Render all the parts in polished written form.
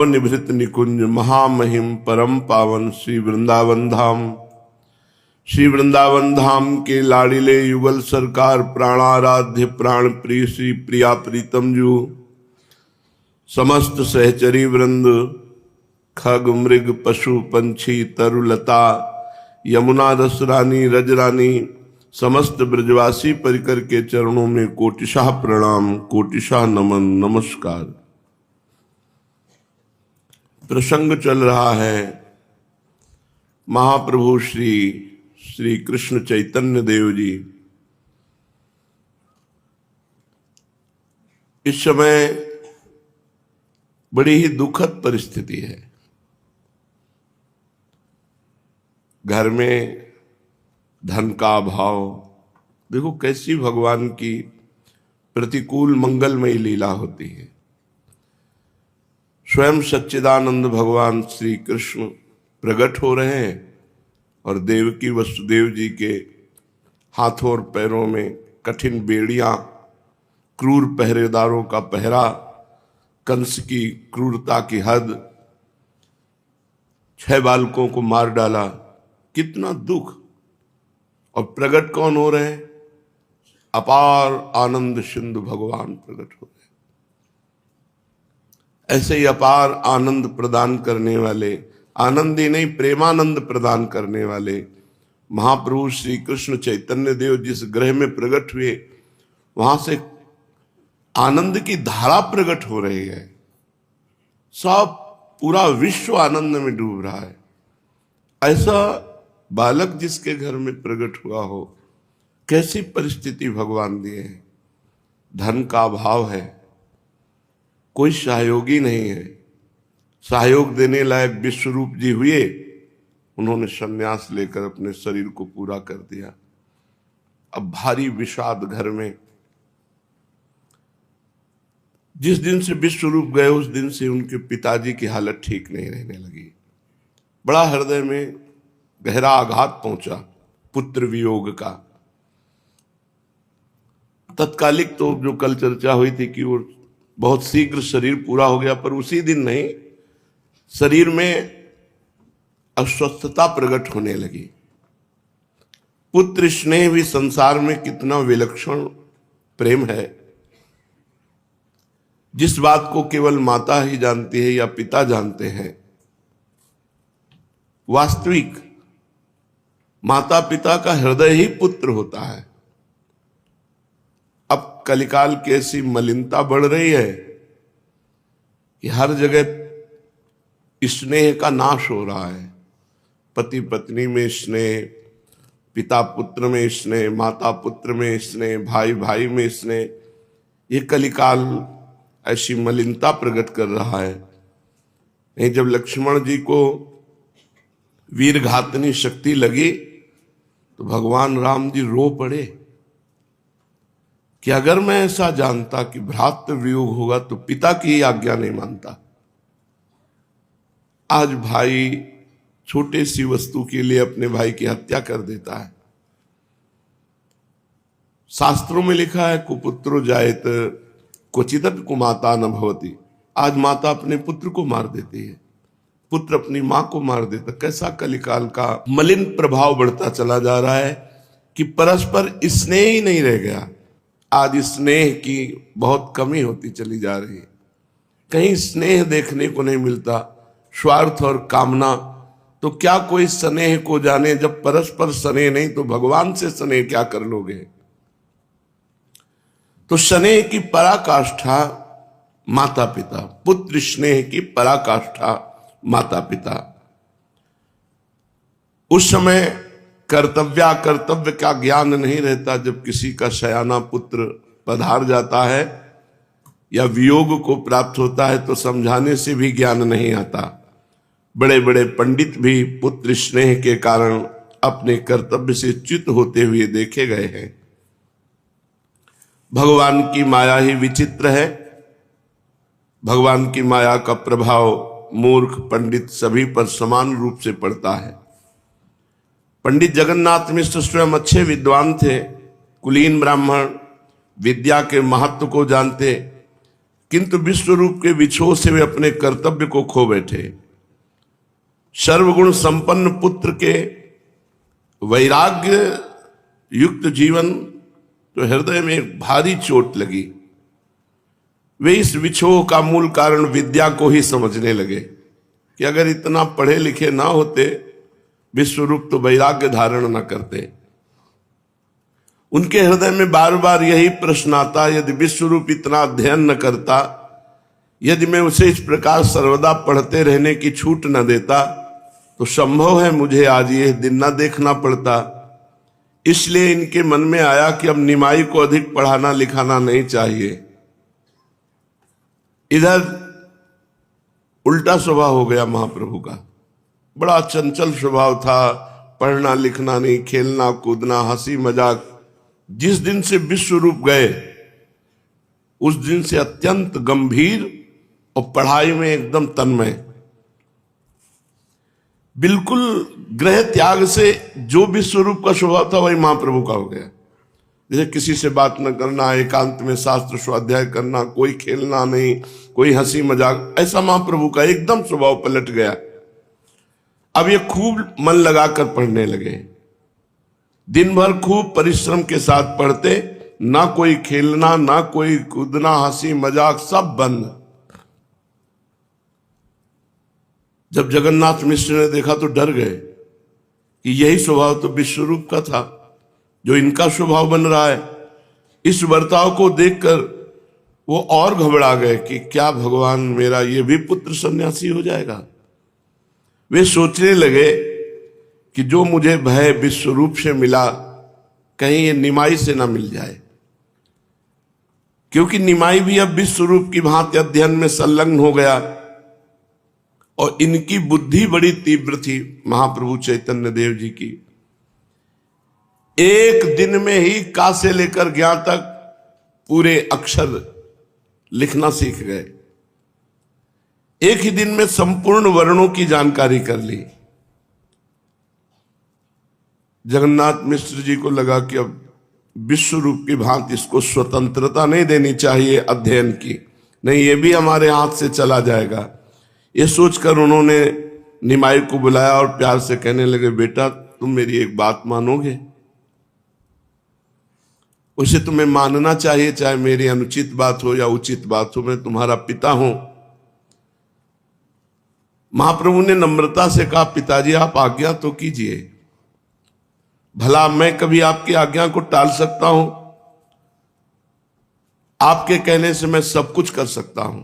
निभृत निकुंज महामहिम परम पावन श्री वृंदावन धाम। श्री वृंदावन धाम के लाड़िले युगल सरकार प्राणाराध्य प्राण प्रिय श्री प्रिया प्रीतम जू, समस्त सहचरी वृंद, खग मृग पशु पंछी तरुलता यमुना रसरानी रजरानी, समस्त ब्रजवासी परिकर के चरणों में कोटिशाह प्रणाम, कोटिशाह नमन, नमस्कार। प्रसंग चल रहा है महाप्रभु श्री कृष्ण चैतन्य देव जी। इस समय बड़ी ही दुखद परिस्थिति है। घर में धन का अभाव, देखो कैसी भगवान की प्रतिकूल मंगलमयी लीला होती है। स्वयं सच्चिदानंद भगवान श्री कृष्ण प्रकट हो रहे हैं और देवकी वसुदेव जी के हाथों और पैरों में कठिन बेड़ियां, क्रूर पहरेदारों का पहरा, कंस की क्रूरता की हद, 6 बालकों को मार डाला, कितना दुख। और प्रकट कौन हो रहे हैं? अपार आनंद सिंधु भगवान प्रकट हो रहे हैं। ऐसे ही अपार आनंद प्रदान करने वाले, आनंद ही नहीं प्रेमानंद प्रदान करने वाले महाप्रभु श्री कृष्ण चैतन्य देव जिस ग्रह में प्रकट हुए, वहां से आनंद की धारा प्रकट हो रही है। सब पूरा विश्व आनंद में डूब रहा है। ऐसा बालक जिसके घर में प्रकट हुआ हो, कैसी परिस्थिति भगवान दिए हैं। धन का अभाव है, कोई सहयोगी नहीं है। सहयोग देने लायक विश्वरूप जी हुए, उन्होंने संन्यास लेकर अपने शरीर को पूरा कर दिया। अब भारी विषाद घर में। जिस दिन से विश्वरूप गए उस दिन से उनके पिताजी की हालत ठीक नहीं रहने लगी। बड़ा हृदय में गहरा आघात पहुंचा पुत्र वियोग का। तत्कालिक तो जो कल चर्चा हुई थी कि वो बहुत शीघ्र शरीर पूरा हो गया, पर उसी दिन नहीं, शरीर में अस्वस्थता प्रकट होने लगी। पुत्र स्नेह भी संसार में कितना विलक्षण प्रेम है, जिस बात को केवल माता ही जानती है या पिता जानते हैं। वास्तविक माता पिता का हृदय ही पुत्र होता है। अब कलिकाल की ऐसी मलिनता बढ़ रही है कि हर जगह स्नेह का नाश हो रहा है। पति पत्नी में स्नेह, पिता पुत्र में स्नेह, माता पुत्र में स्नेह, भाई भाई में स्नेह। ये कलिकाल ऐसी मलिनता प्रकट कर रहा है। नहीं, जब लक्ष्मण जी को वीर घातनी शक्ति लगी तो भगवान राम जी रो पड़े कि अगर मैं ऐसा जानता कि भ्रातृ वियोग होगा तो पिता की आज्ञा नहीं मानता। आज भाई छोटे सी वस्तु के लिए अपने भाई की हत्या कर देता है। शास्त्रों में लिखा है कुपुत्रो जायत क्वचिदपि कुमाता न भवति। आज माता अपने पुत्र को मार देती है, पुत्र अपनी मां को मार देता। कैसा कलिकाल का मलिन प्रभाव बढ़ता चला जा रहा है कि परस्पर स्नेह ही नहीं रह गया। आज स्नेह की बहुत कमी होती चली जा रही है। कहीं स्नेह देखने को नहीं मिलता, स्वार्थ और कामना। तो क्या कोई स्नेह को जाने? जब परस्पर स्नेह नहीं तो भगवान से स्नेह क्या कर लोगे? तो स्नेह की पराकाष्ठा माता पिता, पुत्र स्नेह की पराकाष्ठा माता पिता। उस समय कर्तव्य का ज्ञान नहीं रहता। जब किसी का सयाना पुत्र पधार जाता है या वियोग को प्राप्त होता है तो समझाने से भी ज्ञान नहीं आता। बड़े बड़े पंडित भी पुत्र स्नेह के कारण अपने कर्तव्य से च्युत होते हुए देखे गए हैं। भगवान की माया ही विचित्र है। भगवान की माया का प्रभाव मूर्ख पंडित सभी पर समान रूप से पड़ता है। पंडित जगन्नाथ मिश्र स्वयं अच्छे विद्वान थे, कुलीन ब्राह्मण, विद्या के महत्व को जानते, किंतु विश्वरूप के विछोह से वे अपने कर्तव्य को खो बैठे। सर्वगुण संपन्न पुत्र के वैराग्य युक्त जीवन तो हृदय में भारी चोट लगी। वे इस विछोह का मूल कारण विद्या को ही समझने लगे कि अगर इतना पढ़े लिखे ना होते विश्वरूप तो वैराग्य धारण न करते। उनके हृदय में बार बार यही प्रश्न आता, यदि विश्वरूप इतना अध्ययन न करता, यदि मैं उसे इस प्रकार सर्वदा पढ़ते रहने की छूट न देता, तो संभव है मुझे आज ये दिन न देखना पड़ता। इसलिए इनके मन में आया कि अब निमाई को अधिक पढ़ाना लिखाना नहीं चाहिए। इधर उल्टा स्वभाव हो गया महाप्रभु का। बड़ा चंचल स्वभाव था, पढ़ना लिखना नहीं, खेलना कूदना, हंसी मजाक। जिस दिन से विश्वरूप गए उस दिन से अत्यंत गंभीर और पढ़ाई में एकदम तन्मय। बिल्कुल ग्रह त्याग से जो विश्वरूप का स्वभाव था वही महाप्रभु का हो गया। जैसे किसी से बात न करना, एकांत में शास्त्र स्वाध्याय करना, कोई खेलना नहीं, कोई हंसी मजाक, ऐसा महाप्रभु का एकदम स्वभाव पलट गया। अब ये खूब मन लगाकर पढ़ने लगे, दिन भर खूब परिश्रम के साथ पढ़ते, ना कोई खेलना ना कोई कूदना, हंसी मजाक सब बंद। जब जगन्नाथ मिश्र ने देखा तो डर गए कि यही स्वभाव तो विश्वरूप का था जो इनका स्वभाव बन रहा है। इस बर्ताव को देखकर वो और घबरा गए कि क्या भगवान मेरा ये भी पुत्र सन्यासी हो जाएगा। वे सोचने लगे कि जो मुझे भय विश्वरूप से मिला कहीं ये निमाई से ना मिल जाए, क्योंकि निमाई भी अब विश्वरूप की भांति अध्ययन में संलग्न हो गया और इनकी बुद्धि बड़ी तीव्र थी महाप्रभु चैतन्य देव जी की। एक दिन में ही का से लेकर ज्ञा तक पूरे अक्षर लिखना सीख गए। एक ही दिन में संपूर्ण वर्णों की जानकारी कर ली। जगन्नाथ मिश्र जी को लगा कि अब विश्वरूप की भांति इसको स्वतंत्रता नहीं देनी चाहिए अध्ययन की, नहीं ये भी हमारे हाथ से चला जाएगा। ये सोचकर उन्होंने निमाई को बुलाया और प्यार से कहने लगे, बेटा तुम मेरी एक बात मानोगे? उसे तुम्हें मानना चाहिए, चाहे मेरी अनुचित बात हो या उचित बात हो, मैं तुम्हारा पिता हूं। महाप्रभु ने नम्रता से कहा, पिताजी आप आज्ञा तो कीजिए, भला मैं कभी आपकी आज्ञा को टाल सकता हूं? आपके कहने से मैं सब कुछ कर सकता हूं।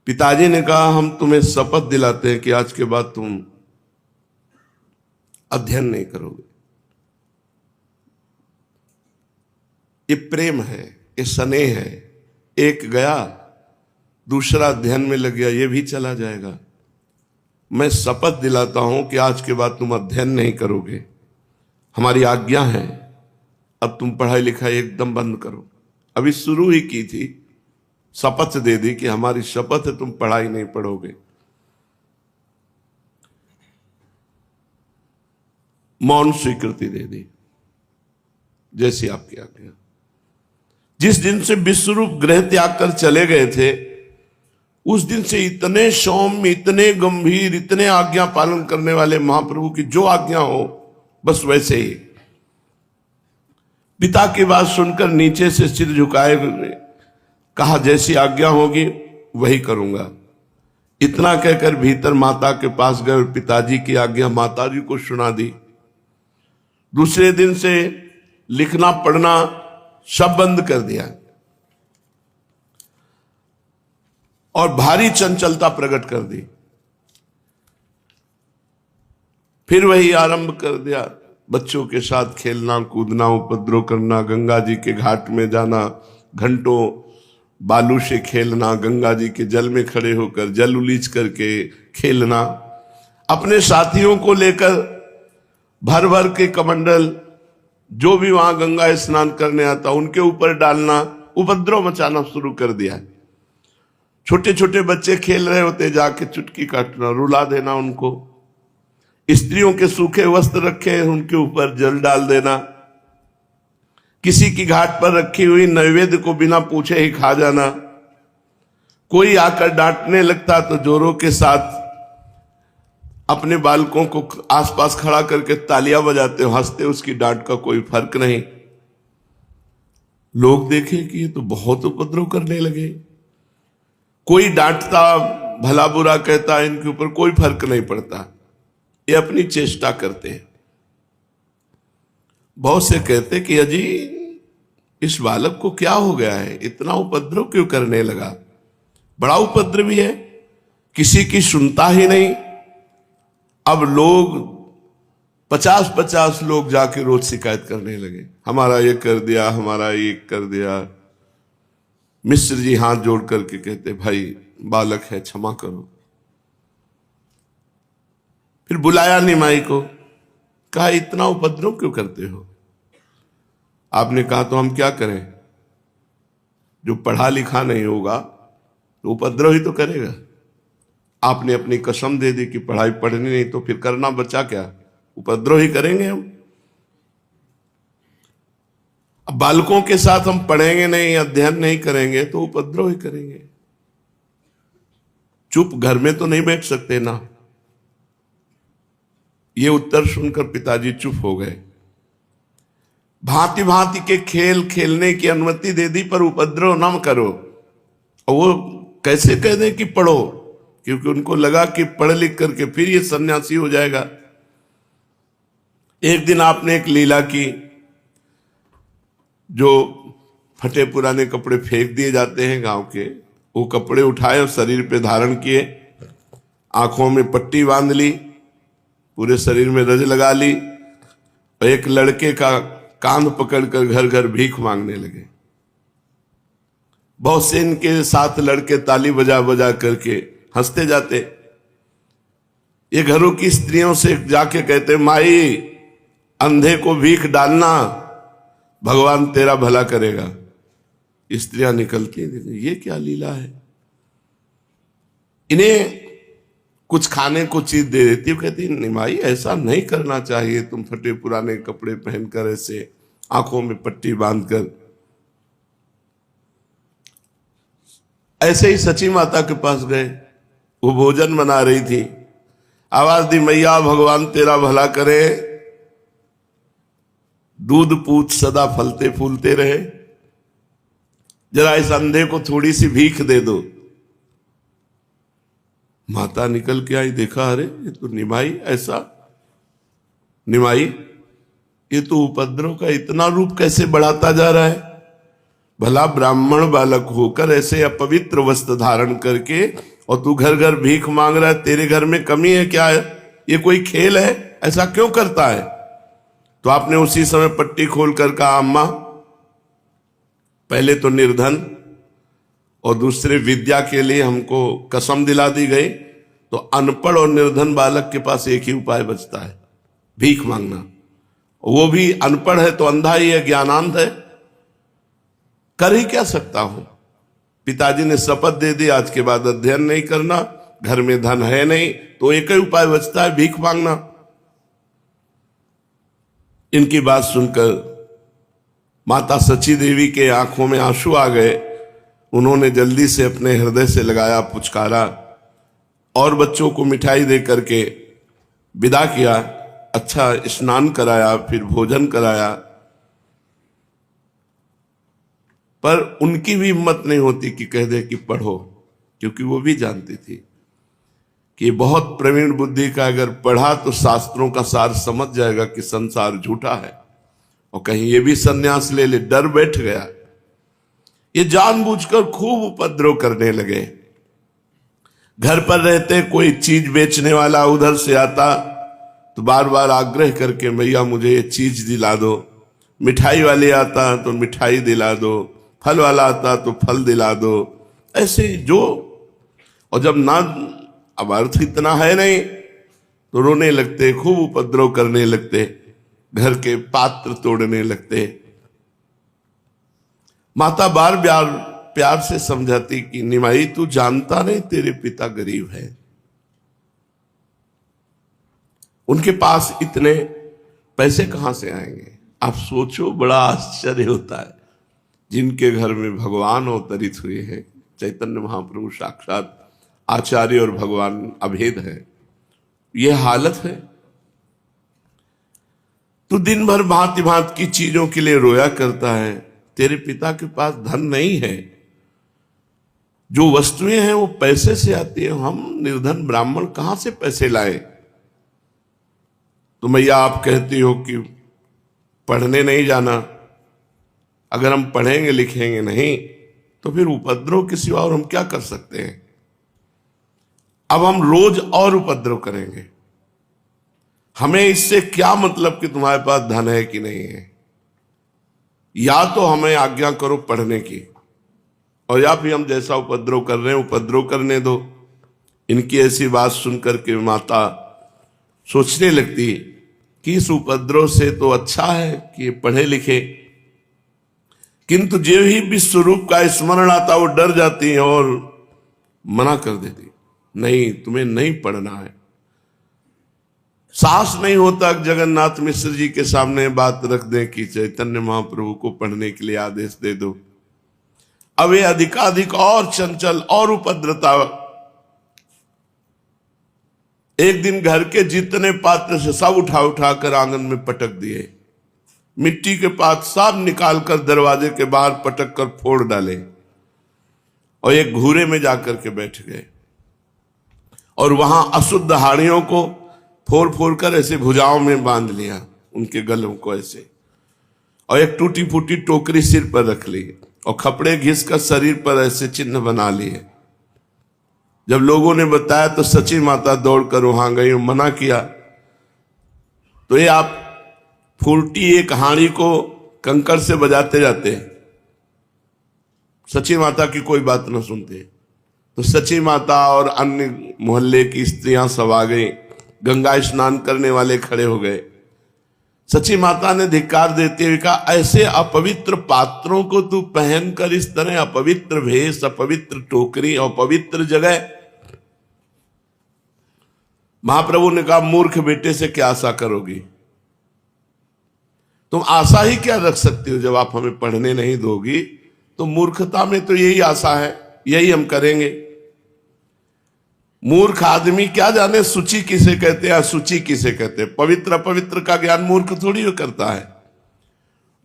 पिताजी ने कहा, हम तुम्हें शपथ दिलाते हैं कि आज के बाद तुम अध्ययन नहीं करोगे। ये प्रेम है, ये स्नेह है। एक गया दूसरा अध्ययन में लग गया, ये भी चला जाएगा। मैं शपथ दिलाता हूं कि आज के बाद तुम अध्ययन नहीं करोगे, हमारी आज्ञा है, अब तुम पढ़ाई लिखाई एकदम बंद करो। अभी शुरू ही की थी, शपथ दे दी कि हमारी शपथ है तुम पढ़ाई नहीं पढ़ोगे। मौन स्वीकृति दे दी, जैसी आपकी आज्ञा। जिस दिन से विश्वरूप ग्रह त्याग कर चले गए थे उस दिन से इतने सौम्य, इतने गंभीर, इतने आज्ञा पालन करने वाले महाप्रभु की जो आज्ञा हो बस वैसे ही। पिता की बात सुनकर नीचे से सिर झुकाए कहा, जैसी आज्ञा होगी वही करूंगा। इतना कहकर भीतर माता के पास गए और पिताजी की आज्ञा माताजी को सुना दी। दूसरे दिन से लिखना पढ़ना सब बंद कर दिया और भारी चंचलता प्रकट कर दी। फिर वही आरंभ कर दिया, बच्चों के साथ खेलना कूदना, उपद्रव करना, गंगा जी के घाट में जाना, घंटों बालू से खेलना, गंगा जी के जल में खड़े होकर जल उलीच करके खेलना, अपने साथियों को लेकर भर भर के कमंडल जो भी वहां गंगा स्नान करने आता उनके ऊपर डालना, उपद्रव मचाना शुरू कर दिया। छोटे छोटे बच्चे खेल रहे होते, जाके चुटकी काटना, रुला देना उनको। स्त्रियों के सूखे वस्त्र रखे उनके ऊपर जल डाल देना। किसी की घाट पर रखी हुई नैवेद्य को बिना पूछे ही खा जाना, कोई आकर डांटने लगता तो जोरों के साथ अपने बालकों को आसपास खड़ा करके तालियां बजाते हंसते, उसकी डांट का कोई फर्क नहीं। लोग देखे कि ये तो बहुत उपद्रव करने लगे, कोई डांटता भला बुरा कहता, इनके ऊपर कोई फर्क नहीं पड़ता, ये अपनी चेष्टा करते हैं। बहुत से कहते कि अजी इस बालक को क्या हो गया है, इतना उपद्रव क्यों करने लगा, बड़ा उपद्रवी है, किसी की सुनता ही नहीं। अब लोग 50-50 लोग जाके रोज शिकायत करने लगे, हमारा ये कर दिया, हमारा ये कर दिया। मिश्र जी हाथ जोड़ करके कहते भाई बालक है, क्षमा करो। फिर बुलाया निमाई को, कहा इतना उपद्रव क्यों करते हो। आपने कहा तो हम क्या करें, जो पढ़ा लिखा नहीं होगा तो उपद्रव ही तो करेगा। आपने अपनी कसम दे दी कि पढ़ाई पढ़नी नहीं, तो फिर करना बचा क्या, उपद्रव ही करेंगे हम। अब बालकों के साथ हम पढ़ेंगे नहीं, अध्ययन नहीं करेंगे तो उपद्रव ही करेंगे। चुप घर में तो नहीं बैठ सकते ना। ये उत्तर सुनकर पिताजी चुप हो गए। भांति भांति के खेल खेलने की अनुमति दे दी, पर उपद्रव ना करो। और वो कैसे कह दें कि पढ़ो, क्योंकि उनको लगा कि पढ़ लिख करके फिर ये सन्यासी हो जाएगा। एक दिन आपने एक लीला की, जो फटे पुराने कपड़े फेंक दिए जाते हैं गांव के, वो कपड़े उठाए और शरीर पे धारण किए, आंखों में पट्टी बांध ली, पूरे शरीर में रज लगा ली, और एक लड़के का कांध पकड़कर घर घर भीख मांगने लगे। बहुत से इनके साथ लड़के ताली बजा बजा करके हंसते जाते। ये घरों की स्त्रियों से जाके कहते, माई अंधे को भीख डालना, भगवान तेरा भला करेगा। स्त्रियां निकलती, ये क्या लीला है। इन्हें कुछ खाने को चीज दे देती, कहती निमाई ऐसा नहीं करना चाहिए, तुम फटे पुराने कपड़े पहनकर ऐसे आंखों में पट्टी बांधकर। ऐसे ही सची माता के पास गए, वो भोजन बना रही थी, आवाज दी, मैया भगवान तेरा भला करे, दूध पूत सदा फलते फूलते रहे, जरा इस अंधे को थोड़ी सी भीख दे दो। माता निकल के आई, देखा अरे ये तो निमाई, ऐसा निमाई ये तो उपद्रव का इतना रूप कैसे बढ़ाता जा रहा है। भला ब्राह्मण बालक होकर ऐसे अपवित्र वस्त्र धारण करके, और तू घर घर भीख मांग रहा है, तेरे घर में कमी है क्या है, ये कोई खेल है, ऐसा क्यों करता है। तो आपने उसी समय पट्टी खोल कर कहा, अम्मा पहले तो निर्धन और दूसरे विद्या के लिए हमको कसम दिला दी गई, तो अनपढ़ और निर्धन बालक के पास एक ही उपाय बचता है, भीख मांगना। वो भी अनपढ़ है तो अंधा ही है, ज्ञानांध है, कर ही क्या सकता हूं। पिताजी ने शपथ दे दी, आज के बाद अध्ययन नहीं करना, घर में धन है नहीं, तो एक ही उपाय बचता है, भीख मांगना। इनकी बात सुनकर माता सची देवी के आंखों में आंसू आ गए। उन्होंने जल्दी से अपने हृदय से लगाया पुचकारा और बच्चों को मिठाई दे करके विदा किया। अच्छा स्नान कराया, फिर भोजन कराया, पर उनकी भी हिम्मत नहीं होती कि कह दे कि पढ़ो, क्योंकि वो भी जानती थी कि बहुत प्रवीण बुद्धि का अगर पढ़ा तो शास्त्रों का सार समझ जाएगा कि संसार झूठा है, और कहीं ये भी सन्यास ले ले, डर बैठ गया। ये जानबूझकर खूब उपद्रव करने लगे। घर पर रहते कोई चीज बेचने वाला उधर से आता तो बार बार आग्रह करके, मैया मुझे ये चीज दिला दो। मिठाई वाले आता तो मिठाई दिला दो, फल वाला आता तो फल दिला दो, ऐसे जो। और जब ना अब अर्थ इतना है नहीं तो रोने लगते, खूब उपद्रव करने लगते, घर के पात्र तोड़ने लगते। माता बार बार प्यार से समझाती कि निमाई तू जानता नहीं तेरे पिता गरीब है, उनके पास इतने पैसे कहां से आएंगे, आप सोचो, बड़ा आश्चर्य होता है। जिनके घर में भगवान अवतरित हुए हैं, चैतन्य महाप्रभु साक्षात आचार्य और भगवान अभेद है, ये हालत है। तू दिन भर भांति भांति की चीजों के लिए रोया करता है, तेरे पिता के पास धन नहीं है, जो वस्तुएं हैं वो पैसे से आती है, हम निर्धन ब्राह्मण कहां से पैसे लाए। तो मैया आप कहती हो कि पढ़ने नहीं जाना, अगर हम पढ़ेंगे लिखेंगे नहीं तो फिर उपद्रव के सिवा और हम क्या कर सकते हैं। अब हम रोज और उपद्रव करेंगे, हमें इससे क्या मतलब कि तुम्हारे पास धन है कि नहीं है। या तो हमें आज्ञा करो पढ़ने की, और या फिर हम जैसा उपद्रव कर रहे हैं उपद्रव करने दो। इनकी ऐसी बात सुनकर के माता सोचने लगती कि इस उपद्रव से तो अच्छा है कि पढ़े लिखे, किंतु जो ही विश्वरूप का स्मरण आता वो डर जाती है और मना कर देती, नहीं तुम्हें नहीं पढ़ना है। साहस नहीं होता जगन्नाथ मिश्र जी के सामने बात रख दें कि चैतन्य महाप्रभु को पढ़ने के लिए आदेश दे दो। अब वे अधिकाधिक और चंचल और उपद्रता। एक दिन घर के जितने पात्र से सब उठा उठा कर आंगन में पटक दिए, मिट्टी के पात्र सब निकालकर दरवाजे के बाहर पटक कर फोड़ डाले और एक घूरे में जाकर के बैठ गए और वहां अशुद्ध हाड़ियों को फोड़ फोड़ कर ऐसे भुजाओं में बांध लिया, उनके गलों को ऐसे, और एक टूटी फूटी टोकरी सिर पर रख ली और कपड़े घिस कर शरीर पर ऐसे चिन्ह बना लिए। जब लोगों ने बताया तो सची माता दौड़कर वहां गई और मना किया। तो ये आप फूलटी एक हाड़ी को कंकड़ से बजाते जाते, सची माता की कोई बात न सुनते। तो सची माता और अन्य मोहल्ले की स्त्रियां सब आ गई, गंगा स्नान करने वाले खड़े हो गए। सची माता ने धिक्कार देते हुए कहा, ऐसे अपवित्र पात्रों को तू पहनकर इस तरह अपवित्र भेष, अपवित्र टोकरी और पवित्र जगह। महाप्रभु ने कहा, मूर्ख बेटे से क्या आशा करोगी, तुम आशा ही क्या रख सकती हो जब आप हमें पढ़ने नहीं दोगी। तो मूर्खता में तो यही आशा है, यही हम करेंगे। मूर्ख आदमी क्या जाने सूची किसे कहते हैं, असूची किसे कहते हैं। पवित्र अपवित्र का ज्ञान मूर्ख थोड़ी वो करता है।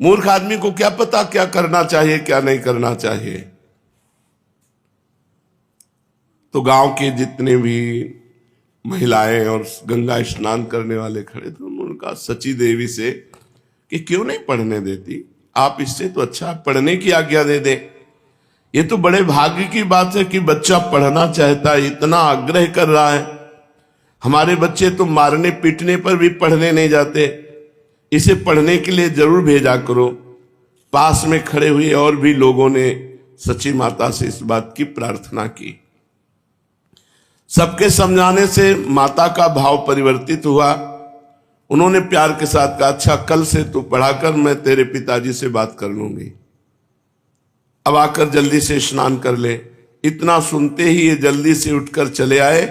मूर्ख आदमी को क्या पता क्या करना चाहिए क्या नहीं करना चाहिए। तो गांव के जितने भी महिलाएं और गंगा स्नान करने वाले खड़े थे, उन्होंने कहा सची देवी से कि क्यों नहीं पढ़ने देती, आप इससे तो अच्छा पढ़ने की आज्ञा दे दें। ये तो बड़े भाग्य की बात है कि बच्चा पढ़ना चाहता है, इतना आग्रह कर रहा है। हमारे बच्चे तो मारने पीटने पर भी पढ़ने नहीं जाते, इसे पढ़ने के लिए जरूर भेजा करो। पास में खड़े हुए और भी लोगों ने सची माता से इस बात की प्रार्थना की। सबके समझाने से माता का भाव परिवर्तित हुआ। उन्होंने प्यार के साथ कहा, अच्छा कल से तू पढ़ाकर, मैं तेरे पिताजी से बात कर लूंगी, अब आकर जल्दी से स्नान कर ले। इतना सुनते ही ये जल्दी से उठकर चले आए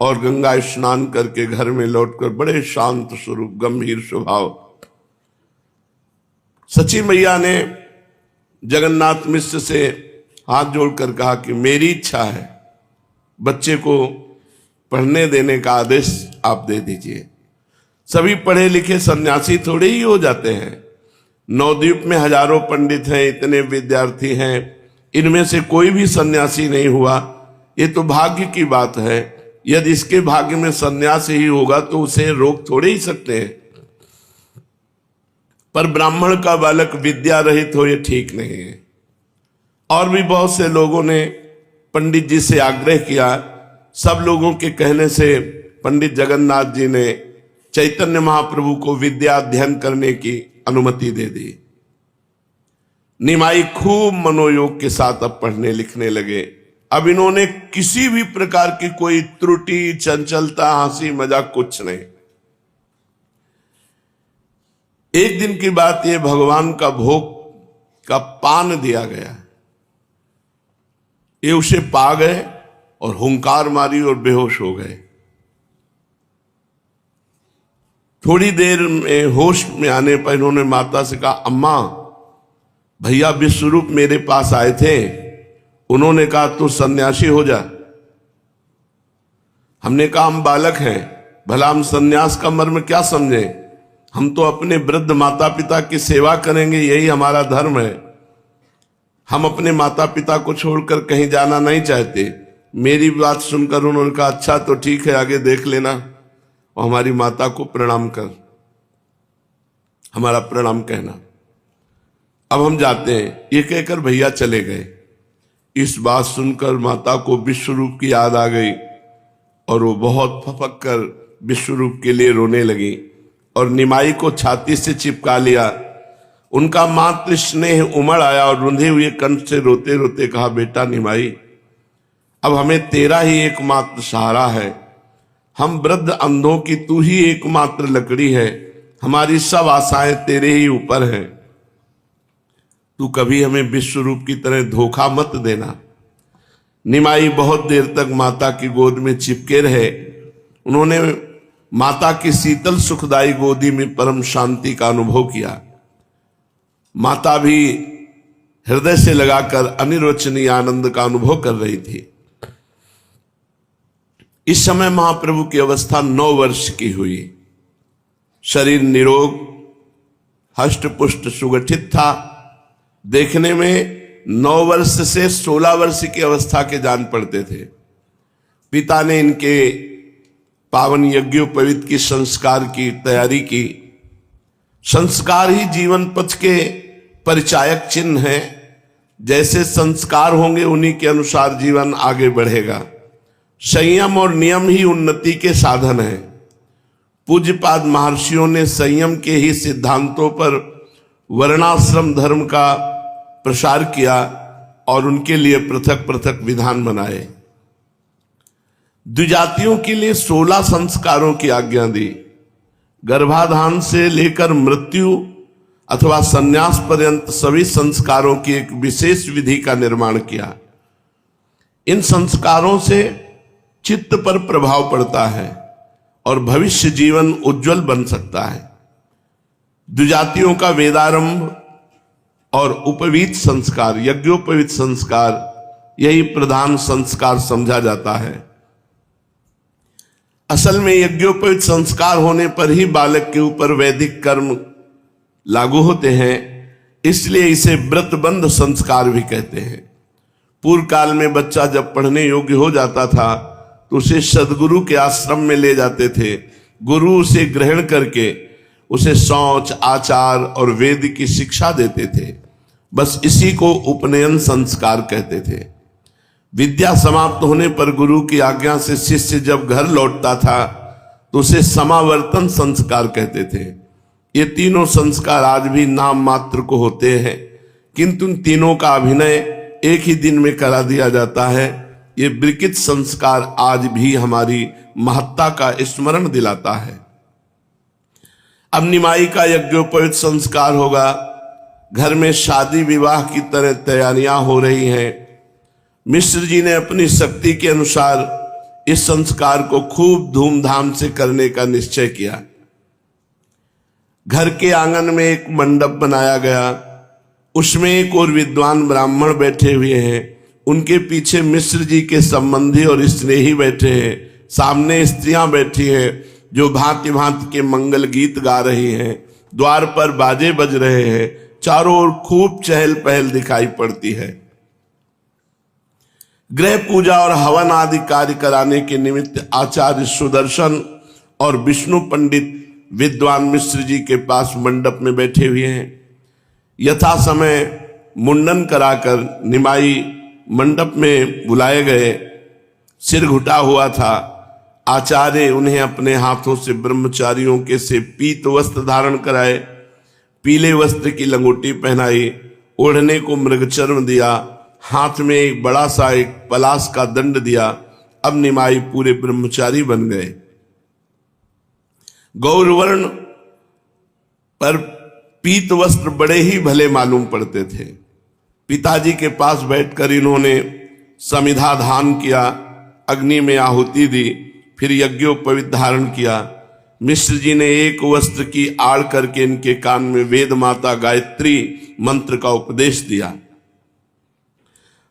और गंगा स्नान करके घर में लौटकर बड़े शांत स्वरूप गंभीर स्वभाव। सची मैया ने जगन्नाथ मिश्र से हाथ जोड़कर कहा कि मेरी इच्छा है, बच्चे को पढ़ने देने का आदेश आप दे दीजिए। सभी पढ़े लिखे सन्यासी थोड़े ही हो जाते हैं। नवद्वीप में हजारों पंडित हैं, इतने विद्यार्थी हैं, इनमें से कोई भी सन्यासी नहीं हुआ। ये तो भाग्य की बात है। यदि इसके भाग्य में सन्यास ही होगा तो उसे रोक थोड़े ही सकते हैं। पर ब्राह्मण का बालक विद्या रहित हो, ये ठीक नहीं है। और भी बहुत से लोगों ने पंडित जी से आग्रह किया। सब लोगों के कहने से पंडित जगन्नाथ जी ने चैतन्य महाप्रभु को विद्या अध्ययन करने की अनुमति दे दी। निमाई खूब मनोयोग के साथ अब पढ़ने लिखने लगे। अब इन्होंने किसी भी प्रकार की कोई त्रुटि, चंचलता, हंसी मजाक कुछ नहीं। एक दिन की बात, ये भगवान का भोग का पान दिया गया, ये उसे पा गए और हुंकार मारी और बेहोश हो गए। थोड़ी देर में होश में आने पर इन्होंने माता से कहा, अम्मा भैया विश्वरूप मेरे पास आए थे, उन्होंने कहा तू सन्यासी हो जा। हमने कहा हम बालक हैं, भला हम सन्यास का मर्म क्या समझे, हम तो अपने वृद्ध माता पिता की सेवा करेंगे, यही हमारा धर्म है, हम अपने माता पिता को छोड़कर कहीं जाना नहीं चाहते। मेरी बात सुनकर उन्होंने कहा अच्छा तो ठीक है, आगे देख लेना, और हमारी माता को प्रणाम कर, हमारा प्रणाम कहना, अब हम जाते हैं। ये कहकर भैया चले गए। इस बात सुनकर माता को विश्वरूप की याद आ गई और वो बहुत फपक कर विश्वरूप के लिए रोने लगी और निमाई को छाती से चिपका लिया। उनका मातृ स्नेह उमड़ आया और रुंधे हुए कंठ से रोते रोते कहा, बेटा निमाई, अब हमें तेरा ही एकमात्र सहारा है, हम वृद्ध अंधों की तू ही एकमात्र लकड़ी है, हमारी सब आशाएं तेरे ही ऊपर हैं, तू कभी हमें विश्वरूप की तरह धोखा मत देना। निमाई बहुत देर तक माता की गोद में चिपके रहे। उन्होंने माता की शीतल सुखदाई गोदी में परम शांति का अनुभव किया। माता भी हृदय से लगाकर अनिर्वचनीय आनंद का अनुभव कर रही थी। इस समय महाप्रभु की अवस्था 9 वर्ष की हुई। शरीर निरोग, हष्ट पुष्ट सुगठित था। देखने में 9 वर्ष से 16 वर्ष की अवस्था के जान पड़ते थे। पिता ने इनके पावन यज्ञोपवीत की संस्कार की तैयारी की। संस्कार ही जीवन पथ के परिचायक चिन्ह है। जैसे संस्कार होंगे उन्हीं के अनुसार जीवन आगे बढ़ेगा। संयम और नियम ही उन्नति के साधन है। पूज्यपाद महर्षियों ने संयम के ही सिद्धांतों पर वर्णाश्रम धर्म का प्रसार किया और उनके लिए पृथक पृथक विधान बनाए। द्विजातियों के लिए 16 संस्कारों की आज्ञा दी। गर्भाधान से लेकर मृत्यु अथवा संन्यास पर्यंत सभी संस्कारों की एक विशेष विधि का निर्माण किया। इन संस्कारों से चित्त पर प्रभाव पड़ता है और भविष्य जीवन उज्जवल बन सकता है। द्विजातियों का वेदारंभ और उपवीत संस्कार, यज्ञोपवीत संस्कार, यही प्रधान संस्कार समझा जाता है। असल में यज्ञोपवीत संस्कार होने पर ही बालक के ऊपर वैदिक कर्म लागू होते हैं, इसलिए इसे व्रतबंध संस्कार भी कहते हैं। पूर्व काल में बच्चा जब पढ़ने योग्य हो जाता था तो उसे सदगुरु के आश्रम में ले जाते थे। गुरु उसे ग्रहण करके उसे शौच, आचार और वेद की शिक्षा देते थे। बस इसी को उपनयन संस्कार कहते थे। विद्या समाप्त होने पर गुरु की आज्ञा से शिष्य जब घर लौटता था तो उसे समावर्तन संस्कार कहते थे। ये तीनों संस्कार आज भी नाम मात्र को होते हैं, किंतु इन तीनों का अभिनय एक ही दिन में करा दिया जाता है। ये विकृत संस्कार आज भी हमारी महत्ता का स्मरण दिलाता है। अब निमाई का यज्ञोपवीत संस्कार होगा। घर में शादी विवाह की तरह तैयारियां हो रही हैं। मिश्र जी ने अपनी शक्ति के अनुसार इस संस्कार को खूब धूमधाम से करने का निश्चय किया। घर के आंगन में एक मंडप बनाया गया। उसमें एक और विद्वान ब्राह्मण बैठे हुए हैं। उनके पीछे मिश्र जी के संबंधी और स्नेही बैठे हैं। सामने स्त्रियां बैठी हैं जो भांति भांति के मंगल गीत गा रही हैं। द्वार पर बाजे बज रहे हैं। चारों ओर खूब चहल पहल दिखाई पड़ती है। गृह पूजा और हवन आदि कार्य कराने के निमित्त आचार्य सुदर्शन और विष्णु पंडित विद्वान मिश्र जी के पास मंडप में बैठे हुए हैं। यथा समय मुंडन कराकर निमाई मंडप में बुलाए गए। सिर घुटा हुआ था। आचार्य उन्हें अपने हाथों से ब्रह्मचारियों के से पीत वस्त्र धारण कराए, पीले वस्त्र की लंगोटी पहनाई, ओढ़ने को मृगचर्म दिया, हाथ में एक बड़ा सा एक पलाश का दंड दिया। अब निमाई पूरे ब्रह्मचारी बन गए। गौरवर्ण पर पीत वस्त्र बड़े ही भले मालूम पड़ते थे। पिताजी के पास बैठकर इन्होंने समिधा दान किया, अग्नि में आहुति दी, फिर यज्ञोपवीत धारण किया। मिश्र जी ने एक वस्त्र की आड़ करके इनके कान में वेद माता गायत्री मंत्र का उपदेश दिया।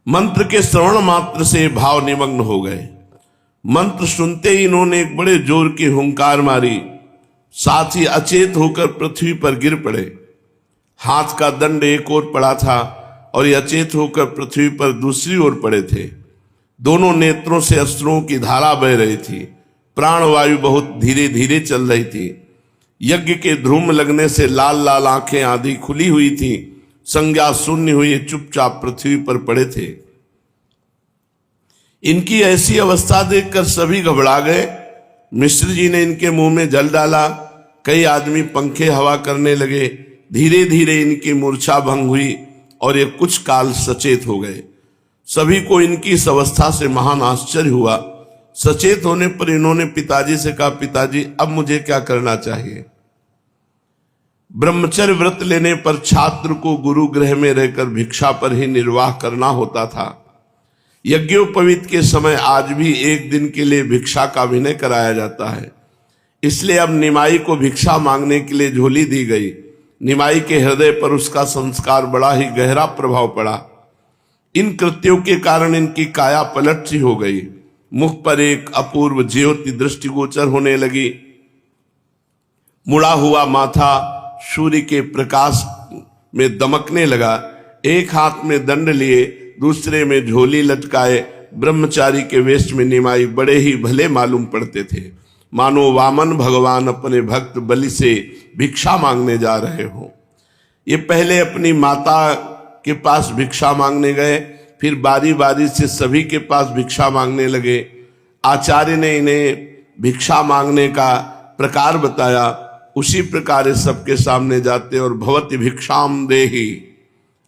मंत्र के श्रवण मात्र से भाव निमग्न हो गए। मंत्र सुनते ही इन्होंने एक बड़े जोर की हुंकार मारी, साथ ही अचेत होकर पृथ्वी पर गिर पड़े। हाथ का दंड एक ओर पड़ा था और ये अचेत होकर पृथ्वी पर दूसरी ओर पड़े थे। दोनों नेत्रों से अश्रुओं की धारा बह रही थी। प्राणवायु बहुत धीरे धीरे चल रही थी। यज्ञ के धूम लगने से लाल लाल आंखें आधी खुली हुई थी। संज्ञा शून्य हुई चुपचाप पृथ्वी पर पड़े थे। इनकी ऐसी अवस्था देखकर सभी घबरा गए। मिश्र जी ने इनके मुंह में जल डाला। कई आदमी पंखे हवा करने लगे। धीरे धीरे इनकी मूर्छा भंग हुई और ये कुछ काल सचेत हो गए। सभी को इनकी इस अवस्था से महान आश्चर्य हुआ। सचेत होने पर इन्होंने पिताजी से कहा, पिताजी अब मुझे क्या करना चाहिए? ब्रह्मचर्य व्रत लेने पर छात्र को गुरु गृह में रहकर भिक्षा पर ही निर्वाह करना होता था। यज्ञोपवीत के समय आज भी एक दिन के लिए भिक्षा का अभिनय कराया जाता है। इसलिए अब निमाई को भिक्षा मांगने के लिए झोली दी गई। निमाई के हृदय पर उसका संस्कार बड़ा ही गहरा प्रभाव पड़ा। इन कृत्यों के कारण इनकी काया पलट सी हो गई। मुख पर एक अपूर्व ज्योति दृष्टिगोचर होने लगी। मुड़ा हुआ माथा सूर्य के प्रकाश में दमकने लगा। एक हाथ में दंड लिए, दूसरे में झोली लटकाए ब्रह्मचारी के वेश में निमाई बड़े ही भले मालूम पड़ते थे, मानो वामन भगवान अपने भक्त बलि से भिक्षा मांगने जा रहे हो। ये पहले अपनी माता के पास भिक्षा मांगने गए, फिर बारी बारी से सभी के पास भिक्षा मांगने लगे। आचार्य ने इन्हें भिक्षा मांगने का प्रकार बताया। उसी प्रकार सबके सामने जाते और भवति भिक्षाम देहि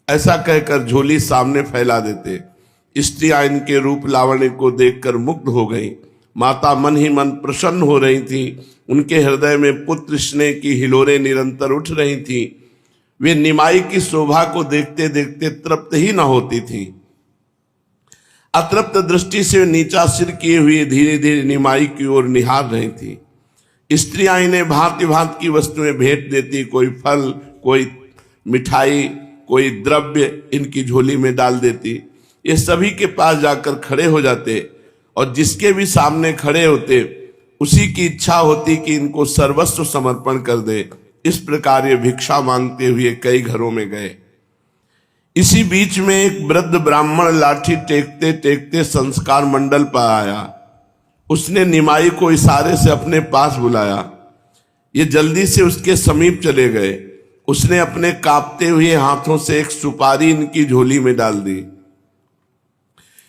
ऐसा कहकर झोली सामने फैला देते। स्त्रियां इनके रूप लावण्य को देखकर मुग्ध हो गईं। माता मन ही मन प्रसन्न हो रही थी। उनके हृदय में पुत्र स्नेह की हिलोरें निरंतर उठ रही थी। वे निमाई की शोभा को देखते देखते तृप्त ही न होती थी। अतृप्त दृष्टि से नीचा सिर किए हुए धीरे धीरे निमाई की ओर निहार रही थी। स्त्रियां इन्हें भांति भांति की वस्तुएं भेंट देती। कोई फल, कोई मिठाई, कोई द्रव्य इनकी झोली में डाल देती। ये सभी के पास जाकर खड़े हो जाते और जिसके भी सामने खड़े होते उसी की इच्छा होती कि इनको सर्वस्व समर्पण कर दे। इस प्रकार ये भिक्षा मांगते हुए कई घरों में गए। इसी बीच में एक वृद्ध ब्राह्मण लाठी टेकते टेकते संस्कार मंडल पर आया। उसने निमाई को इशारे से अपने पास बुलाया। ये जल्दी से उसके समीप चले गए। उसने अपने कांपते हुए हाथों से एक सुपारी इनकी झोली में डाल दी।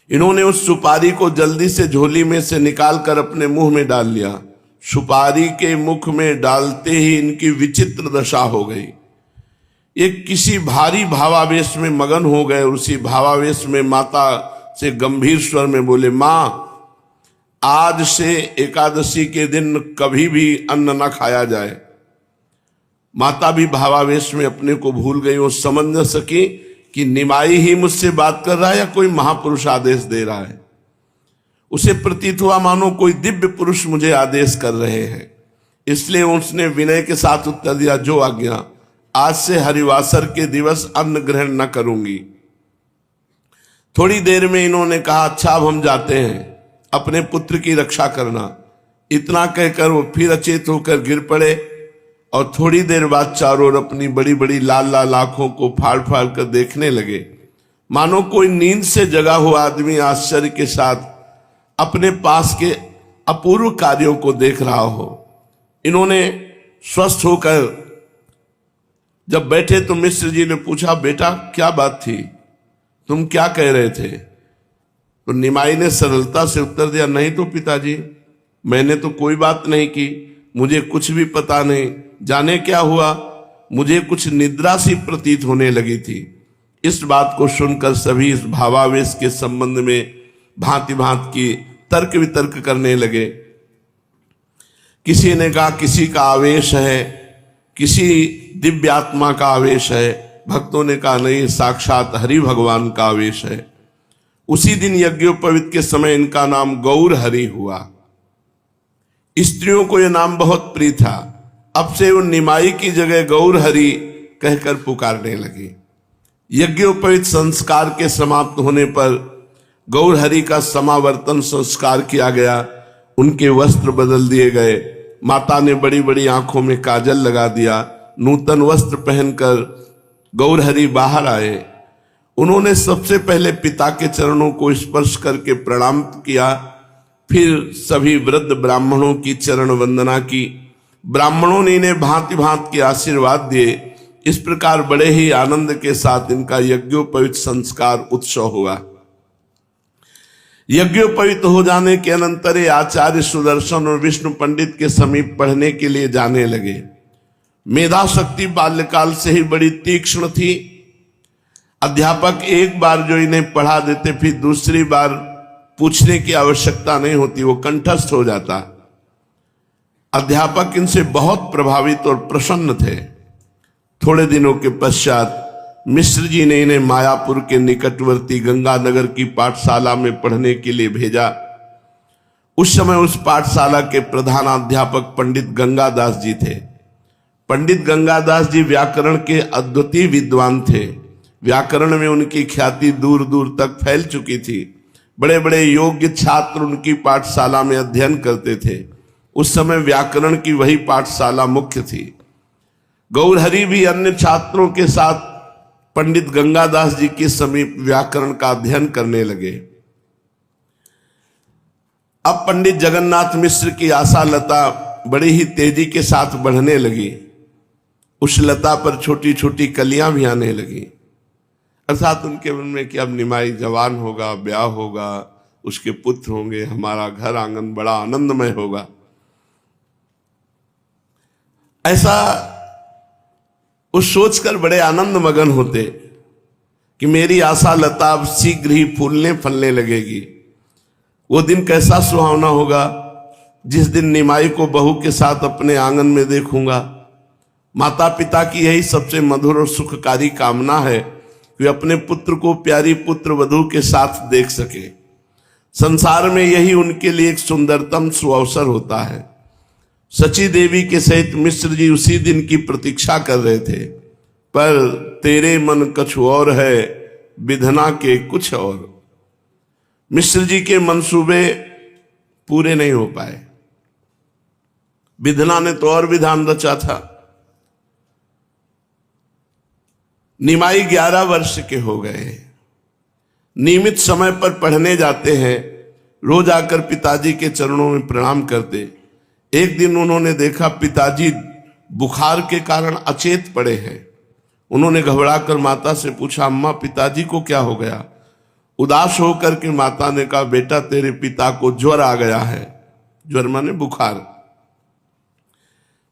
इन्होंने उस सुपारी को जल्दी से झोली में से निकालकर अपने मुंह में डाल लिया। सुपारी के मुख में डालते ही इनकी विचित्र दशा हो गई। ये किसी भारी भावावेश में मगन हो गए। उसी भावावेश में माता से गंभीर स्वर में बोले, मां, आज से एकादशी के दिन कभी भी अन्न न खाया जाए। माता भी भावावेश में अपने को भूल गई। वो समझ न सकी कि निमाई ही मुझसे बात कर रहा है या कोई महापुरुष आदेश दे रहा है। उसे प्रतीत हुआ मानो कोई दिव्य पुरुष मुझे आदेश कर रहे हैं। इसलिए उसने विनय के साथ उत्तर दिया, जो आज्ञा। आज से हरिवासर के दिवस अन्न ग्रहण न करूंगी। थोड़ी देर में इन्होंने कहा, अच्छा अब हम जाते हैं, अपने पुत्र की रक्षा करना। इतना कहकर वो फिर अचेत होकर गिर पड़े और थोड़ी देर बाद चारों ओर अपनी बड़ी बड़ी लाल लाल आंखों को फाड़ फाड़ कर देखने लगे, मानो कोई नींद से जगा हुआ आदमी आश्चर्य के साथ अपने पास के अपूर्व कार्यों को देख रहा हो। इन्होंने स्वस्थ होकर जब बैठे तो मिश्र जी ने पूछा, बेटा क्या बात थी, तुम क्या कह रहे थे? तो निमाई ने सरलता से उत्तर दिया, नहीं तो पिताजी, मैंने तो कोई बात नहीं की, मुझे कुछ भी पता नहीं। जाने क्या हुआ, मुझे कुछ निद्रा सी प्रतीत होने लगी थी। इस बात को सुनकर सभी इस भावावेश के संबंध में भांति भांति की तर्क वितर्क करने लगे। किसी ने कहा किसी का आवेश है, किसी दिव्यात्मा का आवेश है। भक्तों ने कहा नहीं, साक्षात हरि भगवान का आवेश है। उसी दिन यज्ञोपवीत के समय इनका नाम गौर हरि हुआ। स्त्रियों को यह नाम बहुत प्रिय था। अब से वो निमाई की जगह गौर हरि कहकर पुकारने लगी। यज्ञोपवीत संस्कार के समाप्त होने पर गौर हरि का समावर्तन संस्कार किया गया। उनके वस्त्र बदल दिए गए। माता ने बड़ी बड़ी आंखों में काजल लगा दिया। नूतन वस्त्र पहनकर गौर हरि बाहर आए। उन्होंने सबसे पहले पिता के चरणों को स्पर्श करके प्रणाम किया। फिर सभी वृद्ध ब्राह्मणों की चरण वंदना की। ब्राह्मणों ने इन्हें भांति भांति के आशीर्वाद दिए। इस प्रकार बड़े ही आनंद के साथ इनका यज्ञोपवीत संस्कार उत्सव हुआ। यज्ञोपवीत हो जाने के अनंतर आचार्य सुदर्शन और विष्णु पंडित के समीप पढ़ने के लिए जाने लगे। मेधा शक्ति बाल्यकाल से ही बड़ी तीक्ष्ण थी। अध्यापक एक बार जो इन्हें पढ़ा देते फिर दूसरी बार पूछने की आवश्यकता नहीं होती, वो कंठस्थ हो जाता। अध्यापक इनसे बहुत प्रभावित और प्रसन्न थे। थोड़े दिनों के पश्चात मिश्र जी ने इन्हें मायापुर के निकटवर्ती गंगानगर की पाठशाला में पढ़ने के लिए भेजा। उस समय उस पाठशाला के प्रधानाध्यापक पंडित गंगादास जी थे। पंडित गंगादास जी व्याकरण के अद्वितीय विद्वान थे। व्याकरण में उनकी ख्याति दूर दूर तक फैल चुकी थी। बड़े बड़े योग्य छात्र उनकी पाठशाला में अध्ययन करते थे। उस समय व्याकरण की वही पाठशाला मुख्य थी। गौर हरि भी अन्य छात्रों के साथ पंडित गंगादास जी के समीप व्याकरण का अध्ययन करने लगे। अब पंडित जगन्नाथ मिश्र की आशा लता बड़ी ही तेजी के साथ बढ़ने लगी। उस लता पर छोटी छोटी कलियां भी आने लगी। अर्थात उनके मन में कि अब निमाई जवान होगा, ब्याह होगा, उसके पुत्र होंगे, हमारा घर आंगन बड़ा आनंदमय होगा। ऐसा उस सोचकर बड़े आनंद मगन होते कि मेरी आशा लता अब शीघ्र ही फूलने फलने लगेगी। वो दिन कैसा सुहावना होगा जिस दिन निमाई को बहू के साथ अपने आंगन में देखूंगा। माता पिता की यही सबसे मधुर और सुखकारी कामना है कि अपने पुत्र को प्यारी पुत्र वधू के साथ देख सके। संसार में यही उनके लिए एक सुंदरतम सुअवसर होता है। सची देवी के सहित मिश्र जी उसी दिन की प्रतीक्षा कर रहे थे, पर तेरे मन कछु और है, विधना के कुछ और। मिश्र जी के मंसूबे पूरे नहीं हो पाए। विधना ने तो और विधान रचा था। निमाई 11 वर्ष के हो गए। नियमित समय पर पढ़ने जाते हैं। रोज आकर पिताजी के चरणों में प्रणाम करते। एक दिन उन्होंने देखा पिताजी बुखार के कारण अचेत पड़े हैं। उन्होंने घबराकर माता से पूछा, अम्मा पिताजी को क्या हो गया? उदास होकर के माता ने कहा, बेटा तेरे पिता को ज्वर आ गया है। ज्वर माने बुखार।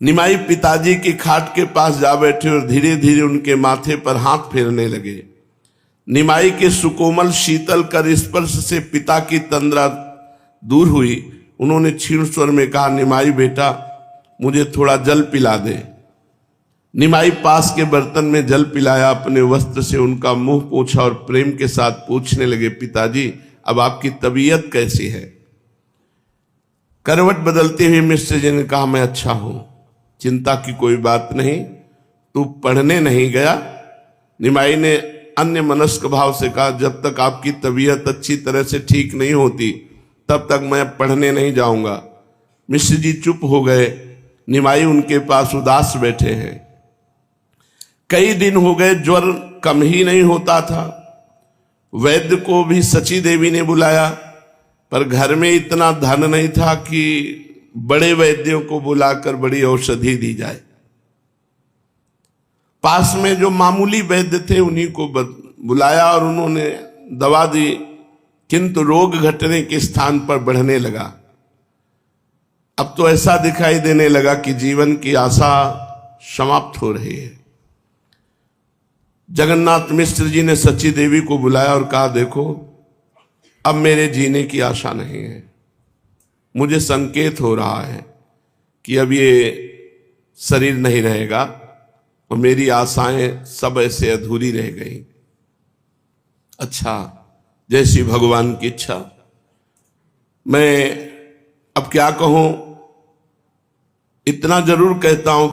निमाई पिताजी की खाट के पास जा बैठे और धीरे धीरे उनके माथे पर हाथ फेरने लगे। निमाई के सुकोमल शीतल कर स्पर्श से पिता की तंद्रा दूर हुई। उन्होंने क्षीण स्वर में कहा, निमाई बेटा मुझे थोड़ा जल पिला दे। निमाई पास के बर्तन में जल पिलाया, अपने वस्त्र से उनका मुंह पोंछा और प्रेम के साथ पूछने लगे, पिताजी अब आपकी तबीयत कैसी है? करवट बदलते हुए मिश्र जी ने कहा, मैं अच्छा हूं, चिंता की कोई बात नहीं, तू पढ़ने नहीं गया? निमाई ने अन्य मनस्क भाव से कहा, जब तक आपकी तबीयत अच्छी तरह से ठीक नहीं होती तब तक मैं पढ़ने नहीं जाऊंगा। मिश्र जी चुप हो गए। निमाई उनके पास उदास बैठे हैं। कई दिन हो गए, ज्वर कम ही नहीं होता था। वैद्य को भी सची देवी ने बुलाया, पर घर में इतना धन नहीं था कि बड़े वैद्यों को बुलाकर बड़ी औषधि दी जाए। पास में जो मामूली वैद्य थे उन्हीं को बुलाया और उन्होंने दवा दी, किंतु रोग घटने के स्थान पर बढ़ने लगा। अब तो ऐसा दिखाई देने लगा कि जीवन की आशा समाप्त हो रही है। जगन्नाथ मिश्र जी ने सची देवी को बुलाया और कहा, देखो अब मेरे जीने की आशा नहीं है। मुझे संकेत हो रहा है कि अब ये शरीर नहीं रहेगा और मेरी आशाएं सब ऐसे अधूरी रह गई। अच्छा, जैसी भगवान की इच्छा। मैं अब क्या कहूं, इतना जरूर कहता हूं,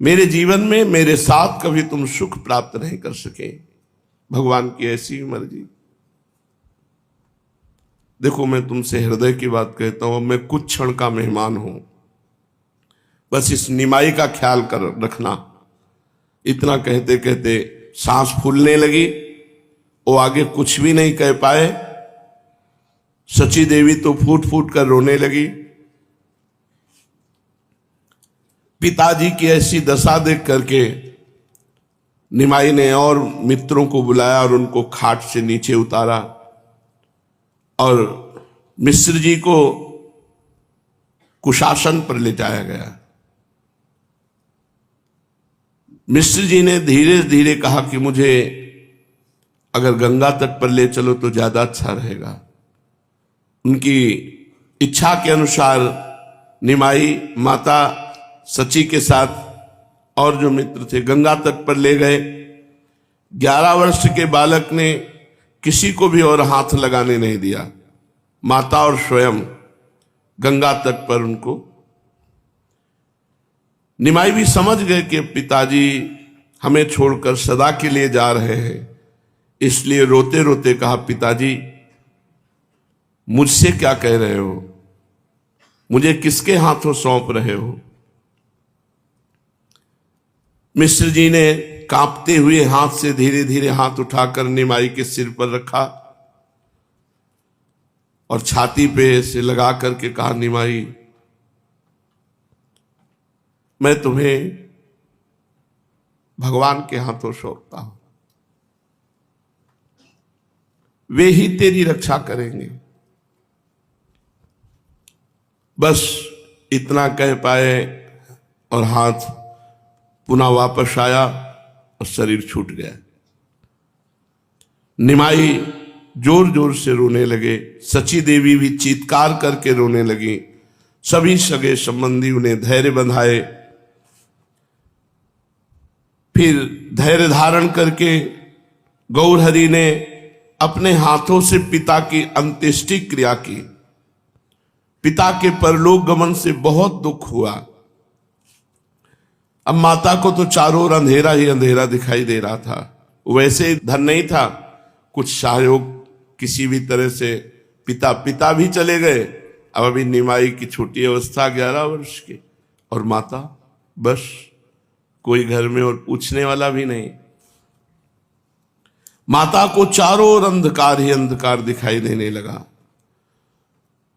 मेरे जीवन में मेरे साथ कभी तुम सुख प्राप्त नहीं कर सके, भगवान की ऐसी मर्जी। देखो, मैं तुमसे हृदय की बात कहता हूं, मैं कुछ क्षण का मेहमान हूं, बस इस निमाई का ख्याल कर रखना। इतना कहते कहते सांस फूलने लगी, वो आगे कुछ भी नहीं कह पाए। सची देवी तो फूट फूट कर रोने लगी। पिताजी की ऐसी दशा देख करके निमाई ने और मित्रों को बुलाया और उनको खाट से नीचे उतारा और मिश्र जी को कुशासन पर ले जाया गया। मिश्र जी ने धीरे धीरे कहा कि मुझे अगर गंगा तट पर ले चलो तो ज्यादा अच्छा रहेगा। उनकी इच्छा के अनुसार निमाई माता सची के साथ और जो मित्र थे गंगा तट पर ले गए। 11 वर्ष के बालक ने किसी को भी और हाथ लगाने नहीं दिया, माता और स्वयं गंगा तट पर उनको। निमाई भी समझ गए कि पिताजी हमें छोड़कर सदा के लिए जा रहे हैं, इसलिए रोते रोते कहा, पिताजी मुझसे क्या कह रहे हो, मुझे किसके हाथों सौंप रहे हो। मिश्र जी ने कांपते हुए हाथ से धीरे धीरे हाथ उठाकर निमाई के सिर पर रखा और छाती पे से लगा करके कहा, निमाई मैं तुम्हें भगवान के हाथों सौंपता हूं, वे ही तेरी रक्षा करेंगे। बस इतना कह पाए और हाथ पुनः वापस आया और शरीर छूट गया। निमाई जोर जोर से रोने लगे, सची देवी भी चीत्कार करके रोने लगी। सभी सगे संबंधी उन्हें धैर्य बंधाए। फिर धैर्य धारण करके गौरहरि ने अपने हाथों से पिता की अंत्येष्टि क्रिया की। पिता के परलोक गमन से बहुत दुख हुआ। अब माता को तो चारों ओर अंधेरा ही अंधेरा दिखाई दे रहा था। वैसे धन नहीं था, कुछ सहयोग किसी भी तरह से पिता भी चले गए। अब अभी निमाई की छोटी अवस्था 11 वर्ष की, और माता बस कोई घर में और पूछने वाला भी नहीं। माता को चारों ओर अंधकार ही अंधकार दिखाई देने लगा।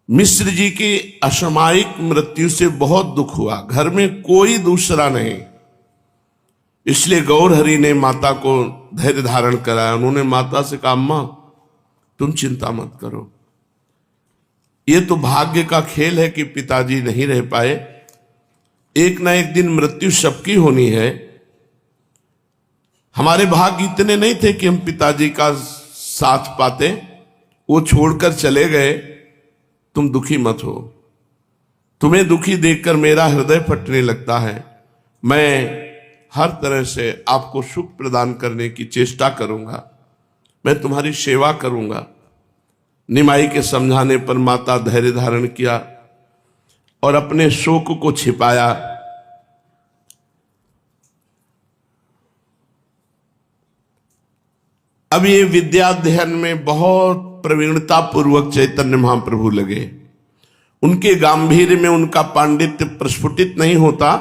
मिश्र जी की असामयिक मृत्यु से बहुत दुख हुआ, घर में कोई दूसरा नहीं। इसलिए गौरहरि ने माता को धैर्य धारण कराया। उन्होंने माता से कहा, अम्मा तुम चिंता मत करो, ये तो भाग्य का खेल है कि पिताजी नहीं रह पाए, एक ना एक दिन मृत्यु सबकी होनी है। हमारे भाग्य इतने नहीं थे कि हम पिताजी का साथ पाते, वो छोड़कर चले गए। तुम दुखी मत हो, तुम्हें दुखी देखकर मेरा हृदय फटने लगता है। मैं हर तरह से आपको सुख प्रदान करने की चेष्टा करूंगा, मैं तुम्हारी सेवा करूंगा। निमाई के समझाने पर माता धैर्य धारण किया और अपने शोक को छिपाया। अब ये विद्याध्ययन में बहुत प्रवीणता पूर्वक चैतन्य महाप्रभु लगे। उनके गांभीर्य में उनका पांडित्य प्रस्फुटित नहीं होता।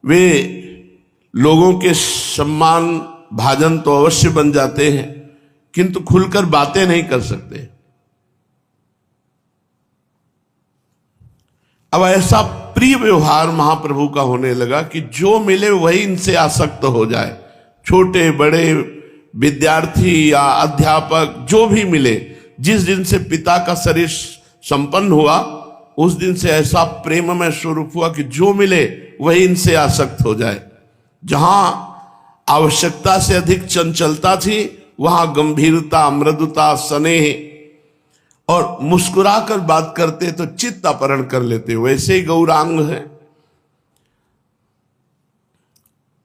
वे लोगों के सम्मान भाजन तो अवश्य बन जाते हैं, किंतु खुलकर बातें नहीं कर सकते। अब ऐसा प्रिय व्यवहार महाप्रभु का होने लगा कि जो मिले वही इनसे आसक्त हो जाए। छोटे बड़े विद्यार्थी या अध्यापक जो भी मिले, जिस दिन से पिता का शरीर संपन्न हुआ उस दिन से ऐसा प्रेममय स्वरूप हुआ कि जो मिले वही इनसे आसक्त हो जाए। जहां आवश्यकता से अधिक चंचलता थी वहां गंभीरता, मृदुता, स्नेह और मुस्कुराकर बात करते तो चित्त अपहरण कर लेते। वैसे ही गौरांग है।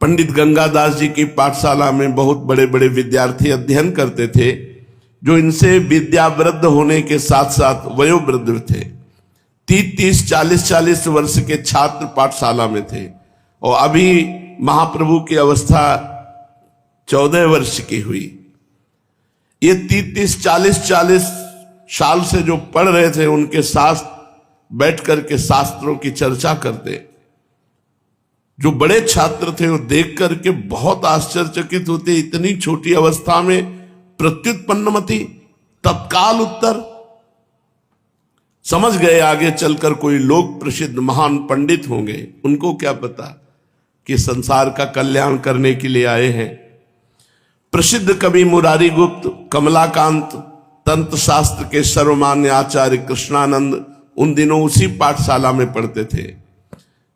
पंडित गंगादास जी की पाठशाला में बहुत बड़े बड़े विद्यार्थी अध्ययन करते थे। जो इनसे विद्यावृद्ध होने के साथ साथ वयोवृद्ध थे। 30-30, 40-40 वर्ष के छात्र पाठशाला में थे और अभी महाप्रभु की अवस्था 14 वर्ष की हुई। ये 30-30, 40-40 साल से जो पढ़ रहे थे, उनके साथ बैठ करके शास्त्रों की चर्चा करते। जो बड़े छात्र थे वो देख करके बहुत आश्चर्यचकित होते, इतनी छोटी अवस्था में प्रत्युत्पन्नमति, तत्काल उत्तर। समझ गए आगे चलकर कोई लोक प्रसिद्ध महान पंडित होंगे। उनको क्या पता कि संसार का कल्याण करने के लिए आए हैं। प्रसिद्ध कवि मुरारी गुप्त, कमलाकांत, तंत्र शास्त्र के सर्वमान्य आचार्य कृष्णानंद उन दिनों उसी पाठशाला में पढ़ते थे।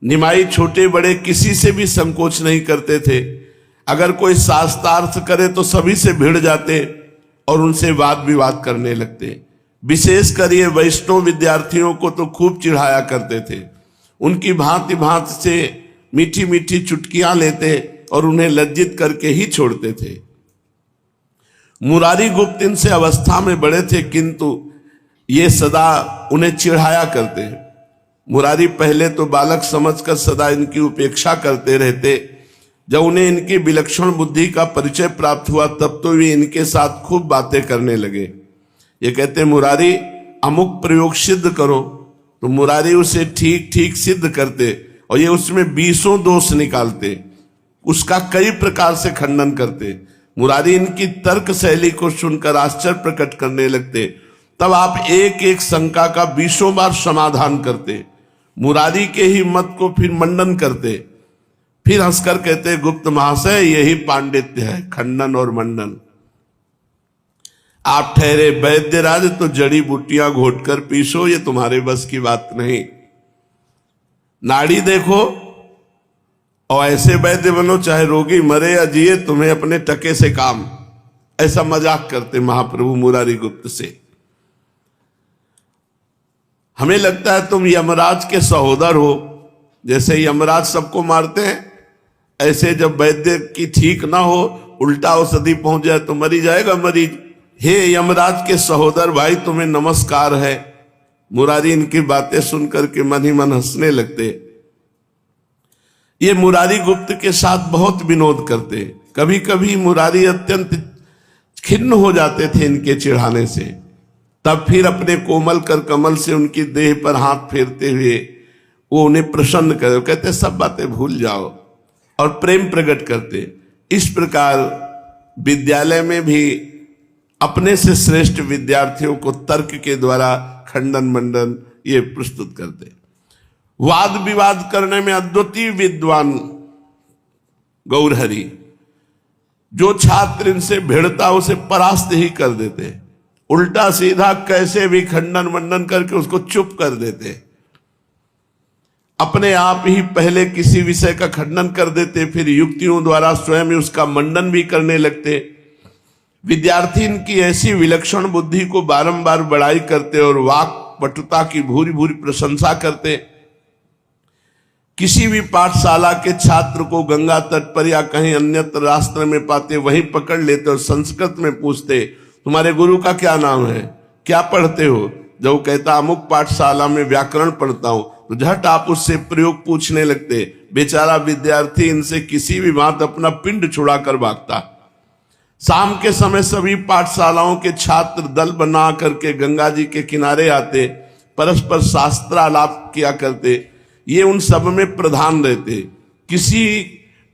निमाई छोटे बड़े किसी से भी संकोच नहीं करते थे। अगर कोई शास्त्रार्थ करे तो सभी से भिड़ जाते और उनसे वाद विवाद करने लगते। विशेषकर ये वैष्णव विद्यार्थियों को तो खूब चिढ़ाया करते थे। उनकी भांति भांति से मीठी मीठी चुटकियां लेते और उन्हें लज्जित करके ही छोड़ते थे। मुरारी गुप्त इनसे अवस्था में बड़े थे, किंतु ये सदा उन्हें चिढ़ाया करते। मुरारी पहले तो बालक समझकर सदा इनकी उपेक्षा करते रहते। जब उन्हें इनकी विलक्षण बुद्धि का परिचय प्राप्त हुआ तब तो वे इनके साथ खूब बातें करने लगे। ये कहते, मुरारी अमुक प्रयोग सिद्ध करो, तो मुरारी उसे ठीक ठीक सिद्ध करते और ये उसमें 20 दोष निकालते, उसका कई प्रकार से खंडन करते। मुरारी इनकी तर्क शैली को सुनकर आश्चर्य प्रकट करने लगते। तब आप एक एक शंका का 20 बार समाधान करते। मुरारी के ही मत को फिर मंडन करते। फिर हंसकर कहते, गुप्त महाशय यही पांडित्य है, खंडन और मंडन। आप ठहरे वैद्यराज, तो जड़ी बूटियां घोटकर पीसो, ये तुम्हारे बस की बात नहीं। नाड़ी देखो और ऐसे वैद्य बनो, चाहे रोगी मरे या जिए, तुम्हें अपने टके से काम। ऐसा मजाक करते महाप्रभु मुरारी गुप्त से। हमें लगता है तुम यमराज के सहोदर हो। जैसे यमराज सबको मारते हैं, ऐसे जब वैद्य की ठीक ना हो, उल्टा औषधि पहुंच जाए तो मरी जाएगा मरीज। हे यमराज के सहोदर भाई, तुम्हें नमस्कार है। मुरारी इनकी बातें सुनकर के मन ही मन हंसने लगते। ये मुरारी गुप्त के साथ बहुत विनोद करते। कभी कभी मुरारी अत्यंत खिन्न हो जाते थे इनके चिढ़ाने से। तब फिर अपने कोमल कर कमल से उनकी देह पर हाथ फेरते हुए वो उन्हें प्रसन्न करे, कहते सब बातें भूल जाओ, और प्रेम प्रकट करते। इस प्रकार विद्यालय में भी अपने से श्रेष्ठ विद्यार्थियों को तर्क के द्वारा खंडन मंडन ये प्रस्तुत करते। वाद विवाद करने में अद्वितीय विद्वान गौरहरि। जो छात्र इनसे भिड़ता उसे परास्त ही कर देते। उल्टा सीधा कैसे भी खंडन मंडन करके उसको चुप कर देते। अपने आप ही पहले किसी विषय का खंडन कर देते, फिर युक्तियों द्वारा स्वयं उसका मंडन भी करने लगते। विद्यार्थी इनकी ऐसी विलक्षण बुद्धि को बारंबार बड़ाई करते और वाक पटुता की भूरी भूरी प्रशंसा करते। किसी भी पाठशाला के छात्र को गंगा तट पर या कहीं अन्यत्र रास्ते में पाते, वहीं पकड़ लेते और संस्कृत में पूछते, तुम्हारे गुरु का क्या नाम है, क्या पढ़ते हो? जब वो कहता अमुक पाठशाला में व्याकरण पढ़ता हूं, तो झट आप उससे प्रयोग पूछने लगते। बेचारा विद्यार्थी इनसे किसी भी बात अपना पिंड छुड़ा कर भागता। शाम के समय सभी पाठशालाओं के छात्र दल बना करके गंगा जी के किनारे आते, परस्पर शास्त्रालाप किया करते। ये उन सब में प्रधान रहते। किसी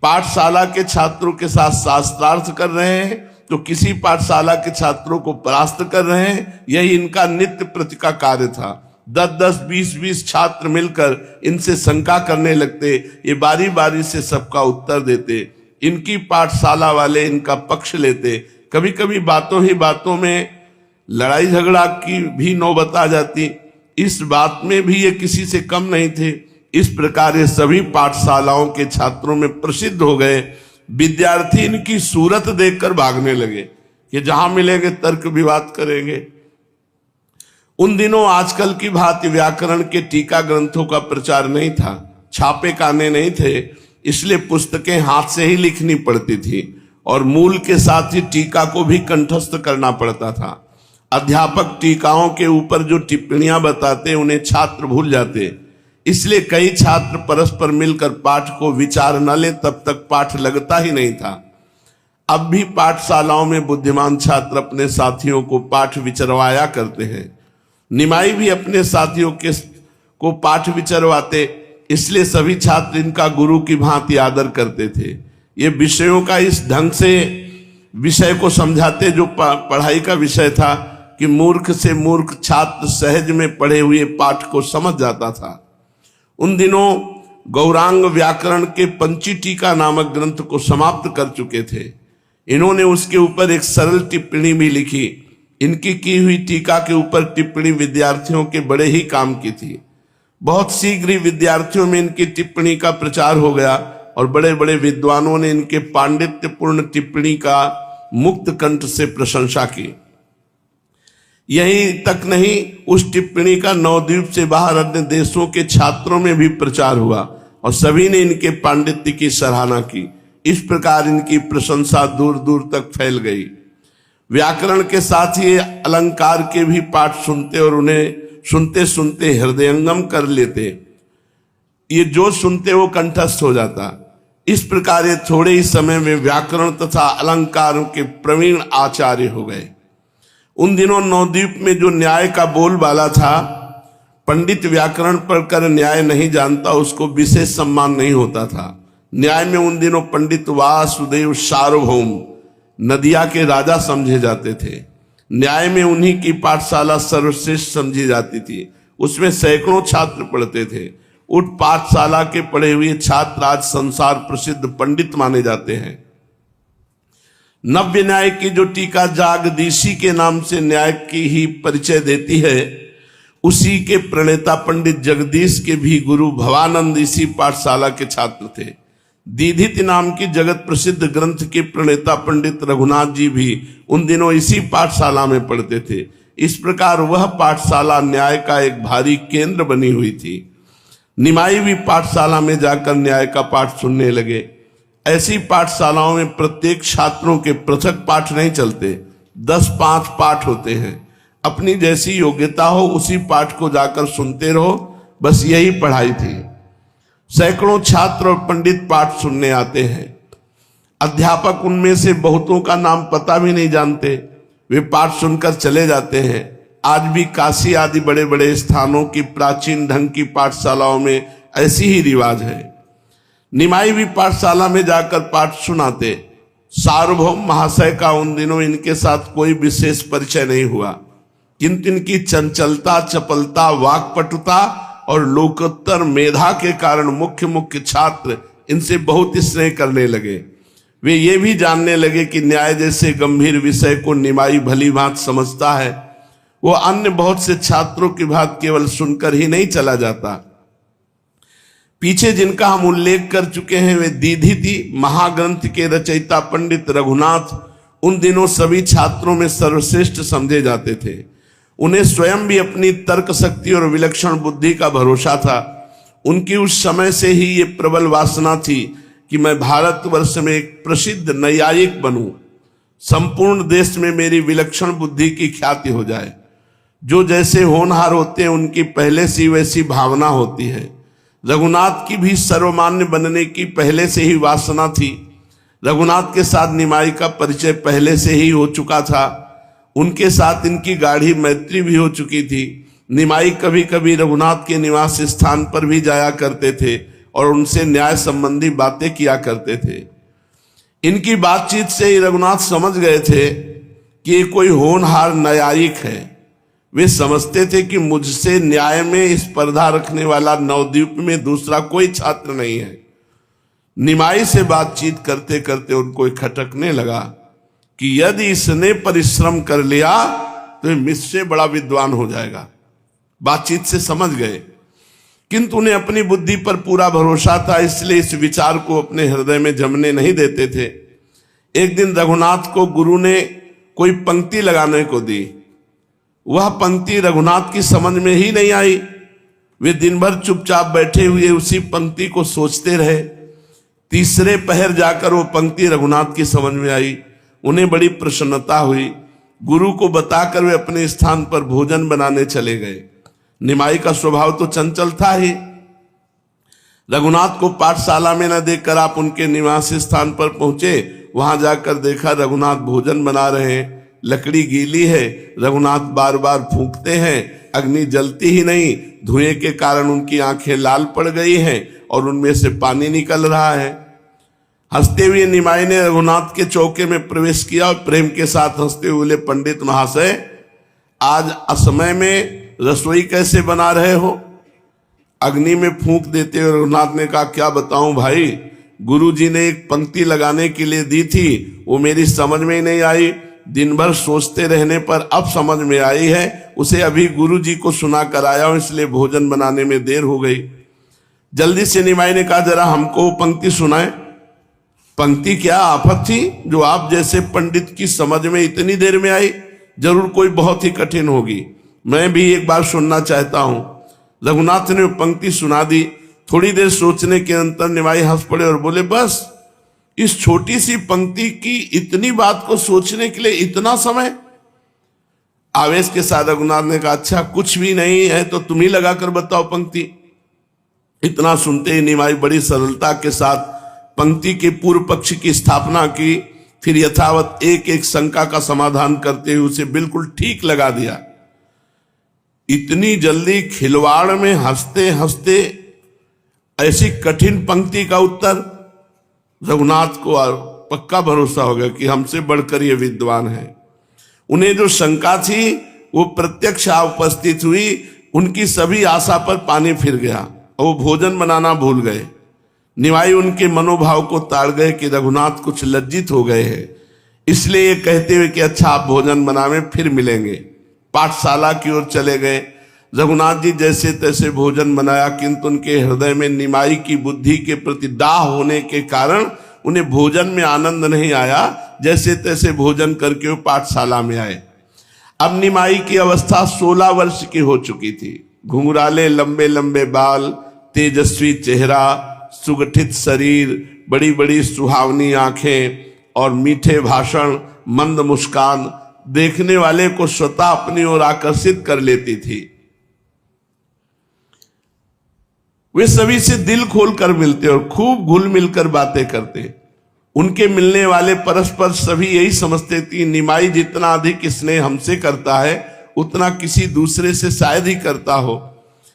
पाठशाला के छात्रों के साथ शास्त्रार्थ कर रहे हैं तो किसी पाठशाला के छात्रों को परास्त कर रहे हैं। यही इनका नित्य प्रति का कार्य था। 10-10, 20-20 छात्र मिलकर इनसे शंका करने लगते। ये बारी बारी से सबका उत्तर देते। इनकी पाठशाला वाले इनका पक्ष लेते। कभी कभी बातों ही बातों में लड़ाई झगड़ा की भी नौबत आ जाती। इस बात में भी ये किसी से कम नहीं थे। इस प्रकार ये सभी पाठशालाओं के छात्रों में प्रसिद्ध हो गए। विद्यार्थी इनकी सूरत देखकर भागने लगे कि जहां मिलेंगे तर्क विवाद करेंगे। उन दिनों आजकल की भांति व्याकरण के टीका ग्रंथों का प्रचार नहीं था, छापे काने नहीं थे, इसलिए पुस्तकें हाथ से ही लिखनी पड़ती थी और मूल के साथ ही टीका को भी कंठस्थ करना पड़ता था। अध्यापक टीकाओं के ऊपर जो टिप्पणियां बताते उन्हें छात्र भूल जाते, इसलिए कई छात्र परस्पर मिलकर पाठ को विचार न ले तब तक पाठ लगता ही नहीं था। अब भी पाठशालाओं में बुद्धिमान छात्र अपने साथियों को पाठ विचरवाया करते हैं। निमाई भी अपने साथियों को पाठ विचरवाते, इसलिए सभी छात्र इनका गुरु की भांति आदर करते थे। ये विषयों का इस ढंग से विषय को समझाते जो पढ़ाई का विषय था कि मूर्ख से मूर्ख छात्र सहज में पढ़े हुए पाठ को समझ जाता था। उन दिनों गौरांग व्याकरण के पंचीटीका नामक ग्रंथ को समाप्त कर चुके थे। इन्होंने उसके ऊपर एक सरल टिप्पणी भी लिखी। इनकी की हुई टीका के ऊपर टिप्पणी विद्यार्थियों के बड़े ही काम की थी। बहुत शीघ्र ही विद्यार्थियों में इनकी टिप्पणी का प्रचार हो गया और बड़े बड़े विद्वानों ने इनके पांडित्यपूर्ण टिप्पणी का मुक्त कंठ से प्रशंसा की। यही तक नहीं, उस टिप्पणी का नवद्वीप से बाहर अन्य देशों के छात्रों में भी प्रचार हुआ और सभी ने इनके पांडित्य की सराहना की। इस प्रकार इनकी प्रशंसा दूर दूर तक फैल गई। व्याकरण के साथ ही अलंकार के भी पाठ सुनते और उन्हें सुनते सुनते हृदयंगम कर लेते। ये जो सुनते वो कंठस्थ हो जाता। इस प्रकार ये थोड़े ही समय में व्याकरण तथा अलंकार के प्रवीण आचार्य हो गए। उन दिनों नवद्वीप में जो न्याय का बोलबाला था, पंडित व्याकरण पढ़कर न्याय नहीं जानता उसको विशेष सम्मान नहीं होता था। न्याय में उन दिनों पंडित वासुदेव सार्वभौम नदिया के राजा समझे जाते थे। न्याय में उन्हीं की पाठशाला सर्वश्रेष्ठ समझी जाती थी। उसमें सैकड़ों छात्र पढ़ते थे। उस पाठशाला के पढ़े हुए छात्र आज संसार प्रसिद्ध पंडित माने जाते हैं। नव्य न्याय की जो टीका जागदीशी के नाम से न्याय की ही परिचय देती है, उसी के प्रणेता पंडित जगदीश के भी गुरु भवानंद इसी पाठशाला के छात्र थे। दीधित नाम की जगत प्रसिद्ध ग्रंथ के प्रणेता पंडित रघुनाथ जी भी उन दिनों इसी पाठशाला में पढ़ते थे। इस प्रकार वह पाठशाला न्याय का एक भारी केंद्र बनी हुई थी। निमाई भी पाठशाला में जाकर न्याय का पाठ सुनने लगे। ऐसी पाठशालाओं में प्रत्येक छात्रों के पृथक पाठ नहीं चलते, 10-5 पाठ होते हैं। अपनी जैसी योग्यता हो उसी पाठ को जाकर सुनते रहो, बस यही पढ़ाई थी। सैकड़ों छात्र और पंडित पाठ सुनने आते हैं। अध्यापक उनमें से बहुतों का नाम पता भी नहीं जानते, वे पाठ सुनकर चले जाते हैं। आज भी काशी आदि बड़े बड़े स्थानों की प्राचीन ढंग की पाठशालाओं में ऐसी ही रिवाज है। निमाई भी पाठशाला में जाकर पाठ सुनाते। सार्वभौम महाशय का उन दिनों इनके साथ कोई विशेष परिचय नहीं हुआ, किंतु इनकी चंचलता, चपलता, वाक्पटुता और लोकोत्तर मेधा के कारण मुख्य छात्र इनसे बहुत स्नेह करने लगे। वे ये भी जानने लगे कि न्याय जैसे गंभीर विषय को निमाई भली भांत समझता है। वो अन्य बहुत से छात्रों की बात केवल सुनकर ही नहीं चला जाता। पीछे जिनका हम उल्लेख कर चुके हैं वे दीधिति महाग्रंथ के रचयिता पंडित रघुनाथ उन दिनों सभी छात्रों में सर्वश्रेष्ठ समझे जाते थे। उन्हें स्वयं भी अपनी तर्क शक्ति और विलक्षण बुद्धि का भरोसा था। उनकी उस समय से ही ये प्रबल वासना थी कि मैं भारतवर्ष में एक प्रसिद्ध न्यायिक बनूं, संपूर्ण देश में मेरी विलक्षण बुद्धि की ख्याति हो जाए। जो जैसे होनहार होते हैं उनकी पहले से वैसी भावना होती है। रघुनाथ की भी सर्वमान्य बनने की पहले से ही वासना थी। रघुनाथ के साथ निमाई का परिचय पहले से ही हो चुका था। उनके साथ इनकी गाढ़ी मैत्री भी हो चुकी थी। निमाई कभी कभी रघुनाथ के निवास स्थान पर भी जाया करते थे और उनसे न्याय संबंधी बातें किया करते थे। इनकी बातचीत से ही रघुनाथ समझ गए थे कि ये कोई होनहार न्यायिक है। वे समझते थे कि मुझसे न्याय में स्पर्धा रखने वाला नवद्वीप में दूसरा कोई छात्र नहीं है। निमाई से बातचीत करते करते उनको खटकने लगा कि यदि इसने परिश्रम कर लिया तो मुझसे बड़ा विद्वान हो जाएगा। बातचीत से समझ गए, किंतु उन्हें अपनी बुद्धि पर पूरा भरोसा था, इसलिए इस विचार को अपने हृदय में जमने नहीं देते थे। एक दिन रघुनाथ को गुरु ने कोई पंक्ति लगाने को दी। वह पंक्ति रघुनाथ की समझ में ही नहीं आई। वे दिन भर चुपचाप बैठे हुए उसी पंक्ति को सोचते रहे। तीसरे पहर जाकर वो पंक्ति रघुनाथ की समझ में आई, उन्हें बड़ी प्रसन्नता हुई। गुरु को बताकर वे अपने स्थान पर भोजन बनाने चले गए। निमाई का स्वभाव तो चंचल था ही। रघुनाथ को पाठशाला में न देखकर आप उनके निवास स्थान पर पहुंचे। वहां जाकर देखा रघुनाथ भोजन बना रहे हैं। लकड़ी गीली है, रघुनाथ बार बार फूंकते हैं, अग्नि जलती ही नहीं। धुएं के कारण उनकी आंखें लाल पड़ गई हैं और उनमें से पानी निकल रहा है। हंसते हुए निमाई ने रघुनाथ के चौके में प्रवेश किया और प्रेम के साथ हंसते हुए बोले, पंडित महाशय, आज असमय में रसोई कैसे बना रहे हो? अग्नि में फूंक देते हुए रघुनाथ ने कहा, क्या बताऊं भाई, गुरुजी ने एक पंक्ति लगाने के लिए दी थी, वो मेरी समझ में ही नहीं आई। दिन भर सोचते रहने पर अब समझ में आई है, उसे अभी गुरुजी को सुना कर आया हूं, इसलिए भोजन बनाने में देर हो गई। जल्दी से निमाई ने कहा, जरा हमको पंक्ति सुनाए। पंक्ति क्या आफत थी जो आप जैसे पंडित की समझ में इतनी देर में आई? जरूर कोई बहुत ही कठिन होगी, मैं भी एक बार सुनना चाहता हूं। रघुनाथ ने पंक्ति सुना दी। थोड़ी देर सोचने के अंतर निमाई हंस पड़े और बोले, बस इस छोटी सी पंक्ति की इतनी बात को सोचने के लिए इतना समय? आवेश के साथ रघुनाथ ने कहा, अच्छा कुछ भी नहीं है तो तुम ही लगाकर बताओ पंक्ति। इतना सुनते ही निमाई बड़ी सरलता के साथ पंक्ति के पूर्व पक्ष की स्थापना की, फिर यथावत एक एक शंका का समाधान करते हुए उसे बिल्कुल ठीक लगा दिया। इतनी जल्दी खिलवाड़ में हंसते हंसते ऐसी कठिन पंक्ति का उत्तर? रघुनाथ को पक्का भरोसा हो गया कि हमसे बढ़कर ये विद्वान है। उन्हें जो शंका थी वो प्रत्यक्ष उपस्थित हुई। उनकी सभी आशा पर पानी फिर गया और वो भोजन बनाना भूल गए। निमाई उनके मनोभाव को ताड़ गए कि रघुनाथ कुछ लज्जित हो गए हैं, इसलिए ये कहते हुए कि अच्छा आप भोजन बनावे, फिर मिलेंगे। पाठशाला की ओर चले गए। रघुनाथ जी जैसे तैसे भोजन बनाया, किंतु उनके हृदय में निमाई की बुद्धि के प्रति दाह होने के कारण उन्हें भोजन में आनंद नहीं आया। जैसे तैसे भोजन करके वो पाठशाला में आए। अब निमाई की अवस्था 16 वर्ष की हो चुकी थी। घुंघराले लंबे लंबे बाल, तेजस्वी चेहरा, सुगठित शरीर, बड़ी बड़ी सुहावनी आंखें और मीठे भाषण, मंद मुस्कान देखने वाले को स्वतः अपनी ओर आकर्षित कर लेती थी। वे सभी से दिल खोलकर मिलते और खूब घुल मिलकर बातें करते। उनके मिलने वाले परस्पर सभी यही समझते थी, निमाई जितना अधिक स्नेह हमसे करता है उतना किसी दूसरे से शायद ही करता हो।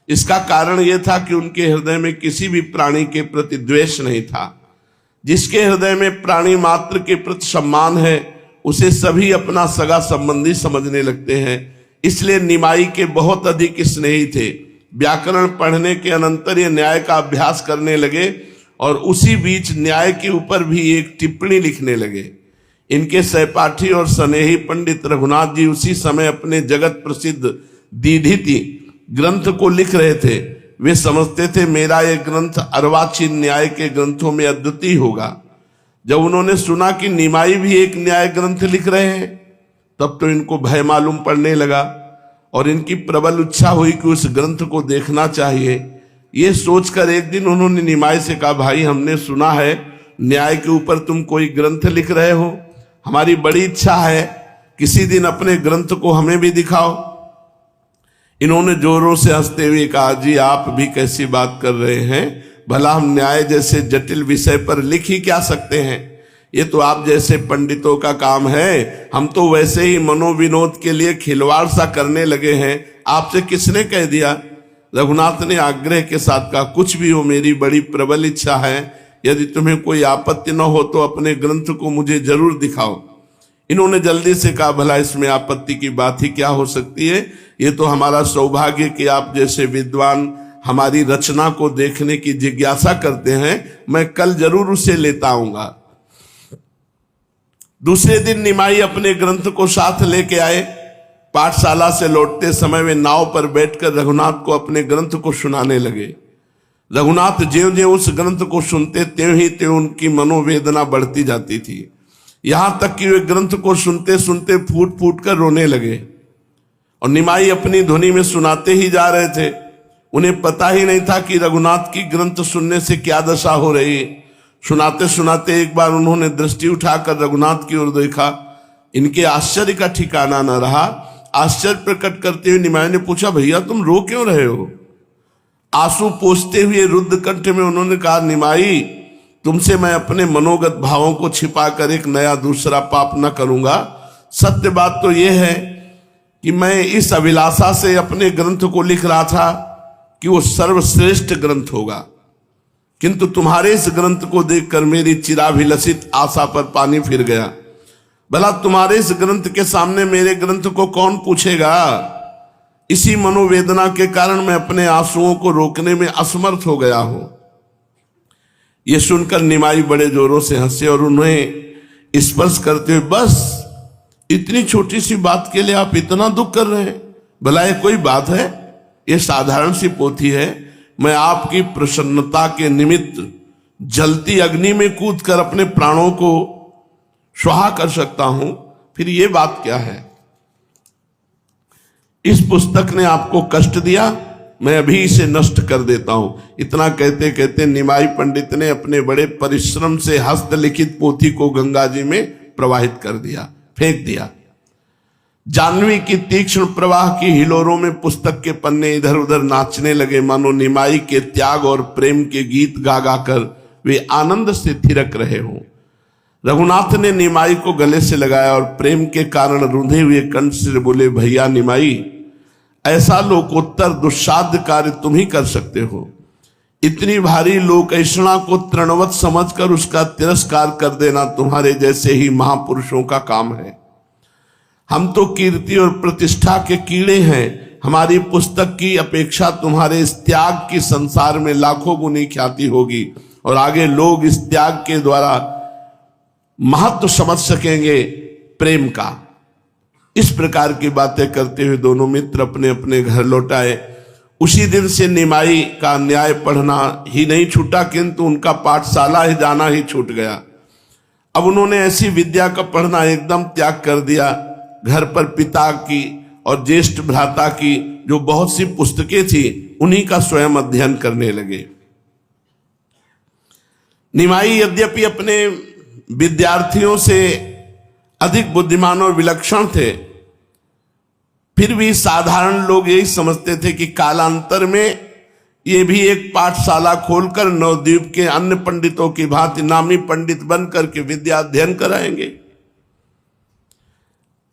इसका कारण यह था कि उनके हृदय में किसी भी प्राणी के प्रति द्वेष नहीं था। जिसके हृदय में प्राणी मात्र के प्रति सम्मान है उसे सभी अपना सगा संबंधी समझने लगते हैं। इसलिए निमाई के बहुत अधिक स्नेही थे। व्याकरण पढ़ने के अनंतर ये न्याय का अभ्यास करने लगे और उसी बीच न्याय के ऊपर भी एक टिप्पणी लिखने लगे। इनके सहपाठी और स्नेही पंडित रघुनाथ जी उसी समय अपने जगत प्रसिद्ध दीधिति ग्रंथ को लिख रहे थे। वे समझते थे मेरा यह ग्रंथ अर्वाचीन न्याय के ग्रंथों में अद्वितीय होगा। जब उन्होंने सुना कि निमाई भी एक न्याय ग्रंथ लिख रहे हैं तब तो इनको भय मालूम पड़ने लगा और इनकी प्रबल इच्छा हुई कि उस ग्रंथ को देखना चाहिए। ये सोचकर एक दिन उन्होंने निमाई से कहा, भाई हमने सुना है न्याय के ऊपर तुम कोई ग्रंथ लिख रहे हो, हमारी बड़ी इच्छा है किसी दिन अपने ग्रंथ को हमें भी दिखाओ। इन्होंने जोरों से हंसते हुए कहा, जी आप भी कैसी बात कर रहे हैं, भला हम न्याय जैसे जटिल विषय पर लिख ही क्या सकते हैं, ये तो आप जैसे पंडितों का काम है। हम तो वैसे ही मनोविनोद के लिए खिलवाड़ सा करने लगे हैं, आपसे किसने कह दिया? रघुनाथ ने आग्रह के साथ कहा, कुछ भी हो मेरी बड़ी प्रबल इच्छा है, यदि तुम्हें कोई आपत्ति न हो तो अपने ग्रंथ को मुझे जरूर दिखाओ। इन्होंने जल्दी से कहा, भला इसमें आपत्ति की बात ही क्या हो सकती है, ये तो हमारा सौभाग्य कि आप जैसे विद्वान हमारी रचना को देखने की जिज्ञासा करते हैं। मैं कल जरूर उसे लेता आऊंगा। दूसरे दिन निमाई अपने ग्रंथ को साथ लेके आए। पाठशाला से लौटते समय वे नाव पर बैठकर रघुनाथ को अपने ग्रंथ को सुनाने लगे। रघुनाथ ज्यों ज्यों उस ग्रंथ को सुनते त्यों ही त्यों उनकी मनोवेदना बढ़ती जाती थी। यहां तक कि वे ग्रंथ को सुनते सुनते फूट फूट कर रोने लगे और निमाई अपनी ध्वनि में सुनाते ही जा रहे थे। उन्हें पता ही नहीं था कि रघुनाथ की ग्रंथ सुनने से क्या दशा हो रही। सुनाते सुनाते एक बार उन्होंने दृष्टि उठाकर रघुनाथ की ओर देखा। इनके आश्चर्य का ठिकाना न रहा। आश्चर्य प्रकट करते हुए निमाई ने पूछा, भैया तुम रो क्यों रहे हो? आंसू पोंछते हुए रुद्ध कंठ में उन्होंने कहा, निमाई तुमसे मैं अपने मनोगत भावों को छिपाकर एक नया दूसरा पाप न करूंगा। सत्य बात तो यह है कि मैं इस अभिलाषा से अपने ग्रंथ को लिख रहा था कि वो सर्वश्रेष्ठ ग्रंथ होगा, किंतु तुम्हारे इस ग्रंथ को देखकर मेरी चिराभिलषित आशा पर पानी फिर गया। भला तुम्हारे इस ग्रंथ के सामने मेरे ग्रंथ को कौन पूछेगा? इसी मनोवेदना के कारण मैं अपने आंसुओं को रोकने में असमर्थ हो गया हूं। यह सुनकर निमाई बड़े जोरों से हंसे और उन्हें स्पर्श करते हुए, बस इतनी छोटी सी बात के लिए आप इतना दुख कर रहे हैं? भला ये कोई बात है? ये साधारण सी पोथी है। मैं आपकी प्रसन्नता के निमित्त जलती अग्नि में कूदकर अपने प्राणों को स्वाहा कर सकता हूं, फिर ये बात क्या है? इस पुस्तक ने आपको कष्ट दिया, मैं अभी इसे नष्ट कर देता हूं। इतना कहते कहते निमाई पंडित ने अपने बड़े परिश्रम से हस्तलिखित पोथी को गंगा जी में प्रवाहित कर दिया, फेंक दिया। जाह्नवी की तीक्ष्ण प्रवाह की हिलोरों में पुस्तक के पन्ने इधर उधर नाचने लगे, मानो निमाई के त्याग और प्रेम के गीत गा गाकर वे आनंद से थिरक रहे हों। रघुनाथ ने निमाई को गले से लगाया और प्रेम के कारण रूंधे हुए कंठ से बोले, भैया निमाई, ऐसा लोकोत्तर दुस्साध्य कार्य तुम ही कर सकते हो। इतनी भारी लोकैषणा को तृणवत समझकर उसका तिरस्कार कर देना तुम्हारे जैसे ही महापुरुषों का काम है। हम तो कीर्ति और प्रतिष्ठा के कीड़े हैं। हमारी पुस्तक की अपेक्षा तुम्हारे इस त्याग की संसार में लाखों गुनी ख्याति होगी और आगे लोग इस त्याग के द्वारा महत्व समझ सकेंगे प्रेम का। इस प्रकार की बातें करते हुए दोनों मित्र अपने अपने घर लौट आए। उसी दिन से निमाई का न्याय पढ़ना ही नहीं छूटा, किंतु उनका पाठशाला ही जाना ही छूट गया। अब उन्होंने ऐसी विद्या का पढ़ना एकदम त्याग कर दिया। घर पर पिता की और ज्येष्ठ भ्राता की जो बहुत सी पुस्तकें थी, उन्हीं का स्वयं अध्ययन करने लगे। निमाई यद्यपि अपने विद्यार्थियों से अधिक बुद्धिमान और विलक्षण थे, फिर भी साधारण लोग यही समझते थे कि कालांतर में ये भी एक पाठशाला खोलकर नवद्वीप के अन्य पंडितों की भांति नामी पंडित बनकर के विद्या अध्ययन कराएंगे।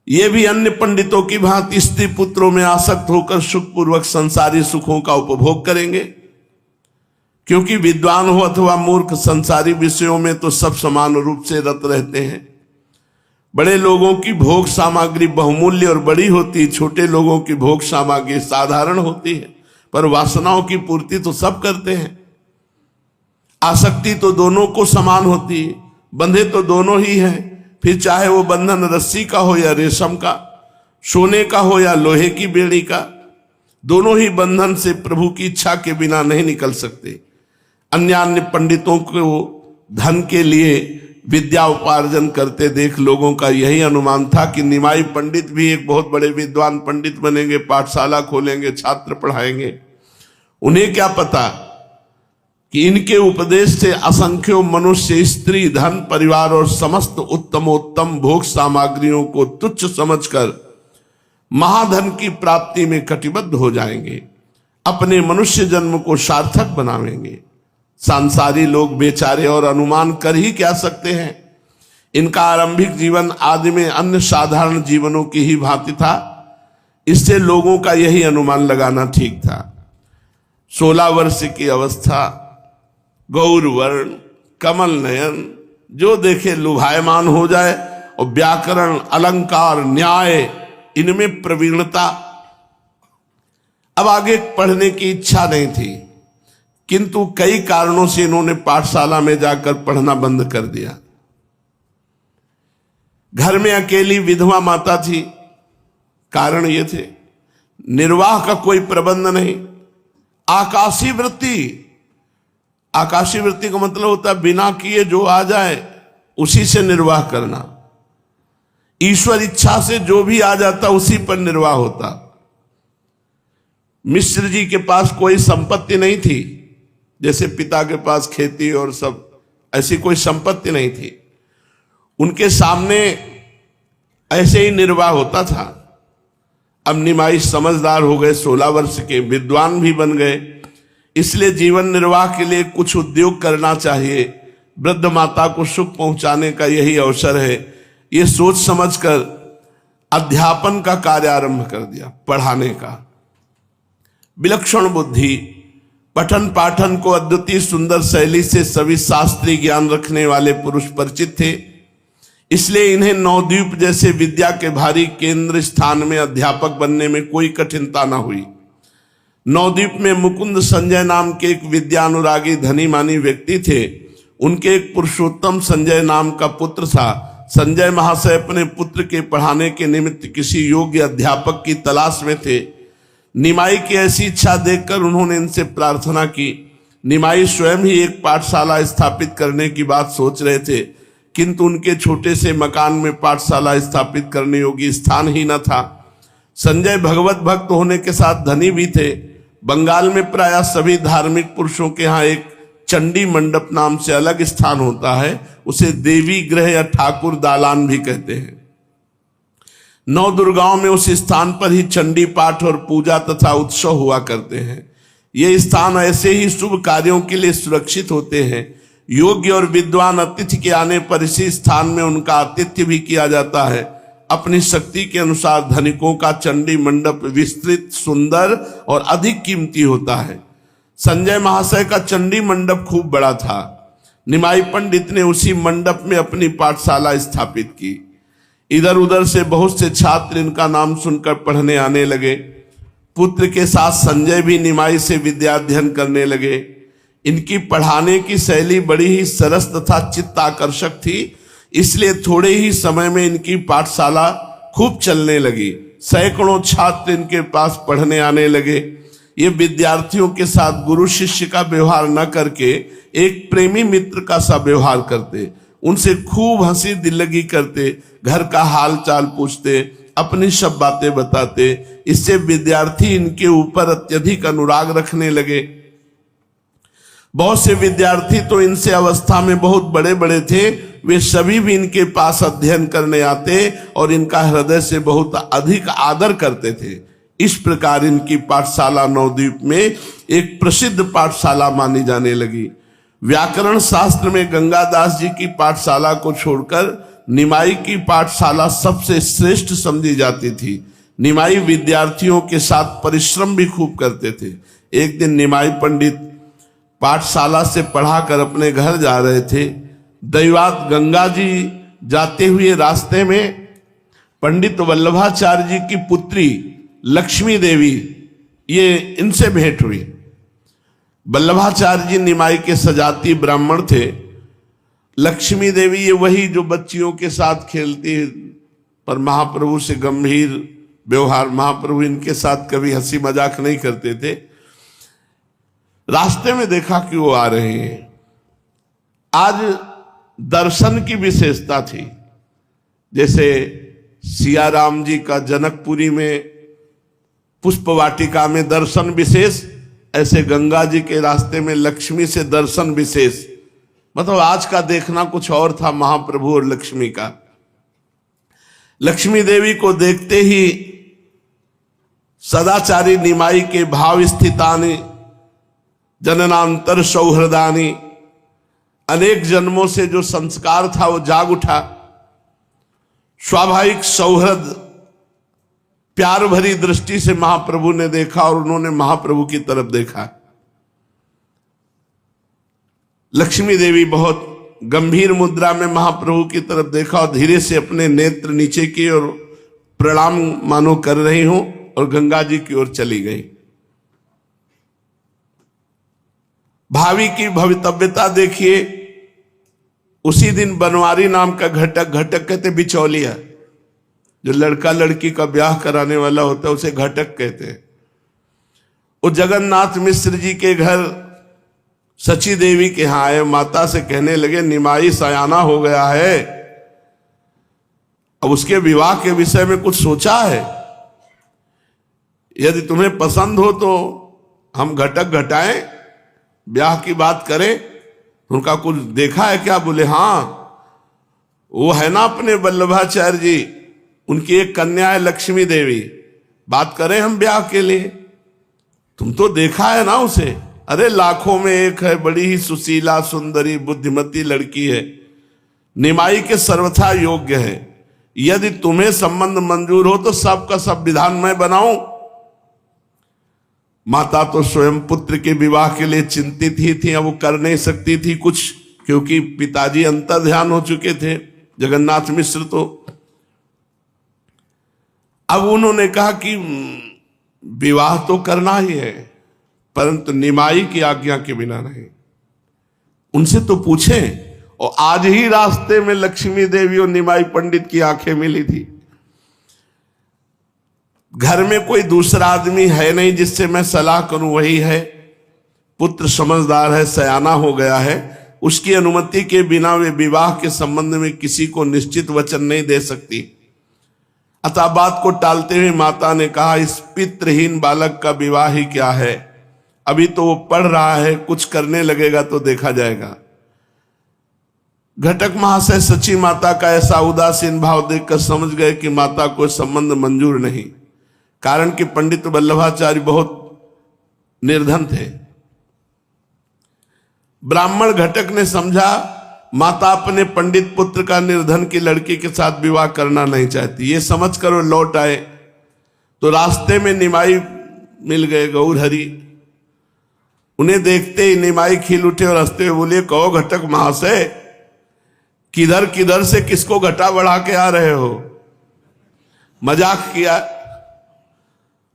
ये भी अन्य पंडितों की भांति स्त्री पुत्रों में आसक्त होकर सुखपूर्वक संसारी सुखों का उपभोग करेंगे। क्योंकि विद्वान हो अथवा मूर्ख, संसारी विषयों में तो सब समान रूप से रत रहते हैं। बड़े लोगों की भोग सामग्री बहुमूल्य और बड़ी होती, छोटे लोगों की भोग सामग्री साधारण होती है, पर वासनाओं की पूर्ति तो सब करते हैं। आसक्ति तो दोनों को समान होती है, बंधे तो दोनों ही हैं। फिर चाहे वो बंधन रस्सी का हो या रेशम का, सोने का हो या लोहे की बेड़ी का, दोनों ही बंधन से प्रभु की इच्छा के बिना नहीं निकल सकते। अन्य पंडितों को धन के लिए विद्या उपार्जन करते देख लोगों का यही अनुमान था कि निमाई पंडित भी एक बहुत बड़े विद्वान पंडित बनेंगे, पाठशाला खोलेंगे, छात्र पढ़ाएंगे। उन्हें क्या पता कि इनके उपदेश से असंख्यों मनुष्य स्त्री, धन, परिवार और समस्त उत्तमोत्तम भोग सामग्रियों को तुच्छ समझकर महाधन की प्राप्ति में कटिबद्ध हो जाएंगे, अपने मनुष्य जन्म को सार्थक बनावेंगे। सांसारी लोग बेचारे और अनुमान कर ही क्या सकते हैं। इनका आरंभिक जीवन आदि में अन्य साधारण जीवनों की ही भांति था, इससे लोगों का यही अनुमान लगाना ठीक था। 16 वर्ष की अवस्था, गौर वर्ण, कमल नयन, जो देखे लुभायमान हो जाए, और व्याकरण, अलंकार, न्याय, इनमें प्रवीणता। अब आगे पढ़ने की इच्छा नहीं थी, किंतु कई कारणों से इन्होंने पाठशाला में जाकर पढ़ना बंद कर दिया। घर में अकेली विधवा माता थी। कारण ये थे, निर्वाह का कोई प्रबंध नहीं। आकाशी वृत्ति, आकाशी वृत्ति का मतलब होता है बिना किए जो आ जाए उसी से निर्वाह करना। ईश्वर इच्छा से जो भी आ जाता उसी पर निर्वाह होता। मिश्र जी के पास कोई संपत्ति नहीं थी, जैसे पिता के पास खेती और सब ऐसी कोई संपत्ति नहीं थी। उनके सामने ऐसे ही निर्वाह होता था। अब निमाई समझदार हो गए, 16 वर्ष के विद्वान भी बन गए, इसलिए जीवन निर्वाह के लिए कुछ उद्योग करना चाहिए, वृद्ध माता को सुख पहुंचाने का यही अवसर है। ये सोच समझकर अध्यापन का कार्य आरंभ कर दिया, पढ़ाने का। विलक्षण बुद्धि, पठन पाठन को अद्वितीय सुंदर शैली से सभी शास्त्रीय ज्ञान रखने वाले पुरुष परिचित थे, इसलिए इन्हें नवद्वीप जैसे विद्या के भारी केंद्र स्थान में अध्यापक बनने में कोई कठिनता न हुई। नवद्वीप में मुकुंद संजय नाम के एक विद्यानुरागी धनी मानी व्यक्ति थे। उनके एक पुरुषोत्तम संजय नाम का पुत्र था। संजय महाशय अपने पुत्र के पढ़ाने के निमित्त किसी योग्य अध्यापक की तलाश में थे। निमाई की ऐसी इच्छा देखकर उन्होंने इनसे प्रार्थना की। निमाई स्वयं ही एक पाठशाला स्थापित करने की बात सोच रहे थे, किंतु उनके छोटे से मकान में पाठशाला स्थापित करने योग्य स्थान ही न था। संजय भगवत भक्त होने के साथ धनी भी थे। बंगाल में प्रायः सभी धार्मिक पुरुषों के यहाँ एक चंडी मंडप नाम से अलग स्थान होता है, उसे देवी गृह या ठाकुर दालान भी कहते हैं। नौ दुर्गाओं में उस स्थान पर ही चंडी पाठ और पूजा तथा उत्सव हुआ करते हैं। ये स्थान ऐसे ही शुभ कार्यों के लिए सुरक्षित होते हैं। योग्य और विद्वान अतिथि के आने पर इसी स्थान में उनका आतिथ्य भी किया जाता है। अपनी शक्ति के अनुसार धनिकों का चंडी मंडप विस्तृत, सुंदर और अधिक कीमती होता है। संजय महाशय का चंडी मंडप खूब बड़ा था। निमाई पंडित ने उसी मंडप में अपनी पाठशाला स्थापित की। इधर उधर से बहुत से छात्र इनका नाम सुनकर पढ़ने आने लगे। पुत्र के साथ संजय भी निमाई से विद्याध्ययन करने लगे। इनकी पढ़ाने की शैली बड़ी ही सरस तथा चित्ताकर्षक थी, इसलिए थोड़े ही समय में इनकी पाठशाला खूब चलने लगी। सैकड़ों छात्र इनके पास पढ़ने आने लगे। ये विद्यार्थियों के साथ गुरु शिष्य का व्यवहार न करके एक प्रेमी मित्र का सा व्यवहार करते। उनसे खूब हंसी दिल्लगी करते, घर का हाल चाल पूछते, अपनी सब बातें बताते। इससे विद्यार्थी इनके ऊपर अत्यधिक अनुराग रखने लगे। बहुत से विद्यार्थी तो इनसे अवस्था में बहुत बड़े बड़े थे, वे सभी भी इनके पास अध्ययन करने आते और इनका हृदय से बहुत अधिक आदर करते थे। इस प्रकार इनकी पाठशाला नवद्वीप में एक प्रसिद्ध पाठशाला मानी जाने लगी। व्याकरण शास्त्र में गंगादास जी की पाठशाला को छोड़कर निमाई की पाठशाला सबसे श्रेष्ठ समझी जाती थी। निमाई विद्यार्थियों के साथ परिश्रम भी खूब करते थे। एक दिन निमाई पंडित पाठशाला से पढ़ाकर अपने घर जा रहे थे। दैवात गंगा जी जाते हुए रास्ते में पंडित वल्लभाचार्य जी की पुत्री लक्ष्मी देवी, ये इनसे भेंट हुई। वल्लभाचार्य जी निमाई के सजाती ब्राह्मण थे। लक्ष्मी देवी ये वही जो बच्चियों के साथ खेलती, पर महाप्रभु से गंभीर व्यवहार। महाप्रभु इनके साथ कभी हंसी मजाक नहीं करते थे। रास्ते में देखा कि वो आ रहे हैं। आज दर्शन की विशेषता थी। जैसे सिया राम जी का जनकपुरी में पुष्प वाटिका में दर्शन विशेष, ऐसे गंगा जी के रास्ते में लक्ष्मी से दर्शन विशेष। मतलब आज का देखना कुछ और था महाप्रभु और लक्ष्मी का। लक्ष्मी देवी को देखते ही सदाचारी निमाई के भाव स्थितानि जननांतर सौहृदानी, अनेक जन्मों से जो संस्कार था वो जाग उठा। स्वाभाविक सौहृद, प्यार भरी दृष्टि से महाप्रभु ने देखा और उन्होंने महाप्रभु की तरफ देखा। लक्ष्मी देवी बहुत गंभीर मुद्रा में महाप्रभु की तरफ देखा और धीरे से अपने नेत्र नीचे किए और प्रणाम मानो कर रही हूं और गंगा जी की ओर चली गई। भावी की भवितव्यता देखिए। उसी दिन बनवारी नाम का घटक, घटक कहते बिचौलिया, जो लड़का लड़की का ब्याह कराने वाला होता है उसे घटक कहते हैं। वो जगन्नाथ मिश्र जी के घर सची देवी के यहाँ आए। माता से कहने लगे निमाई सयाना हो गया है, अब उसके विवाह के विषय में कुछ सोचा है? यदि तुम्हें पसंद हो तो हम घटक घटाएं, ब्याह की बात करें। उनका कुछ देखा है क्या? बोले हाँ, वो है ना अपने वल्लभाचार्य जी, उनकी एक कन्या है लक्ष्मी देवी, बात करें हम ब्याह के लिए। तुम तो देखा है ना उसे? अरे लाखों में एक है, बड़ी ही सुशीला सुंदरी बुद्धिमती लड़की है, निमाई के सर्वथा योग्य है। यदि तुम्हें संबंध मंजूर हो तो सबका सब विधान मैं बनाऊं। माता तो स्वयं पुत्र के विवाह के लिए चिंतित ही थी, अब वो कर नहीं सकती थी कुछ, क्योंकि पिताजी अंतर ध्यान हो चुके थे जगन्नाथ मिश्र। तो अब उन्होंने कहा कि विवाह तो करना ही है, परंतु निमाई की आज्ञा के बिना नहीं। उनसे तो पूछें। और आज ही रास्ते में लक्ष्मी देवी और निमाई पंडित की आंखें मिली थी। घर में कोई दूसरा आदमी है नहीं जिससे मैं सलाह करूं, वही है। पुत्र समझदार है, सयाना हो गया है, उसकी अनुमति के बिना वे विवाह के संबंध में किसी को निश्चित वचन नहीं दे सकती। अतः बात को टालते हुए माता ने कहा, इस पितृहीन बालक का विवाह ही क्या है, अभी तो वो पढ़ रहा है, कुछ करने लगेगा तो देखा जाएगा। घटक महाशय सची माता का ऐसा उदासीन भाव देखकर समझ गए कि माता को संबंध मंजूर नहीं, कारण कि पंडित वल्लभाचार्य बहुत निर्धन थे। ब्राह्मण घटक ने समझा माता अपने पंडित पुत्र का निर्धन की लड़की के साथ विवाह करना नहीं चाहती। ये समझ कर वो लौट आए तो रास्ते में निमाई मिल गए, गौर हरि। उन्हें देखते ही निमाई खिल उठे और हंसते हुए बोले, कहो घटक महाशय, किधर किधर से किसको घटा बढ़ा के आ रहे हो? मजाक किया।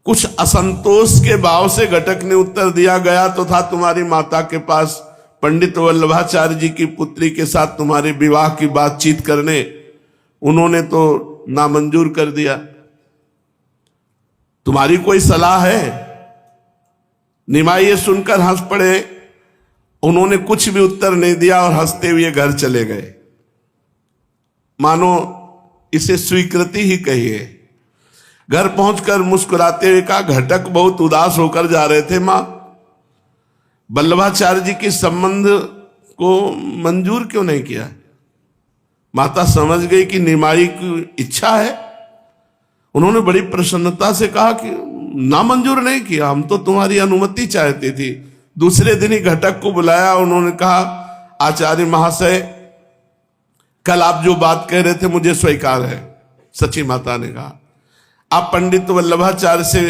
कुछ असंतोष के भाव से घटक ने उत्तर दिया, गया तो था तुम्हारी माता के पास पंडित वल्लभाचार्य जी की पुत्री के साथ तुम्हारे विवाह की बातचीत करने, उन्होंने तो नामंजूर कर दिया। तुम्हारी कोई सलाह है? निमाई ये सुनकर हंस पड़े। उन्होंने कुछ भी उत्तर नहीं दिया और हंसते हुए घर चले गए, मानो इसे स्वीकृति ही कहिए। घर पहुंचकर मुस्कुराते हुए कहा, घटक बहुत उदास होकर जा रहे थे मां, वल्लभाचार्य जी के संबंध को मंजूर क्यों नहीं किया? माता समझ गई कि निमाई की इच्छा है। उन्होंने बड़ी प्रसन्नता से कहा कि ना मंजूर नहीं किया, हम तो तुम्हारी अनुमति चाहती थी। दूसरे दिन ही घटक को बुलाया। उन्होंने कहा, आचार्य महाशय, कल आप जो बात कह रहे थे मुझे स्वीकार है। सची माता ने कहा, आप पंडित वल्लभाचार्य से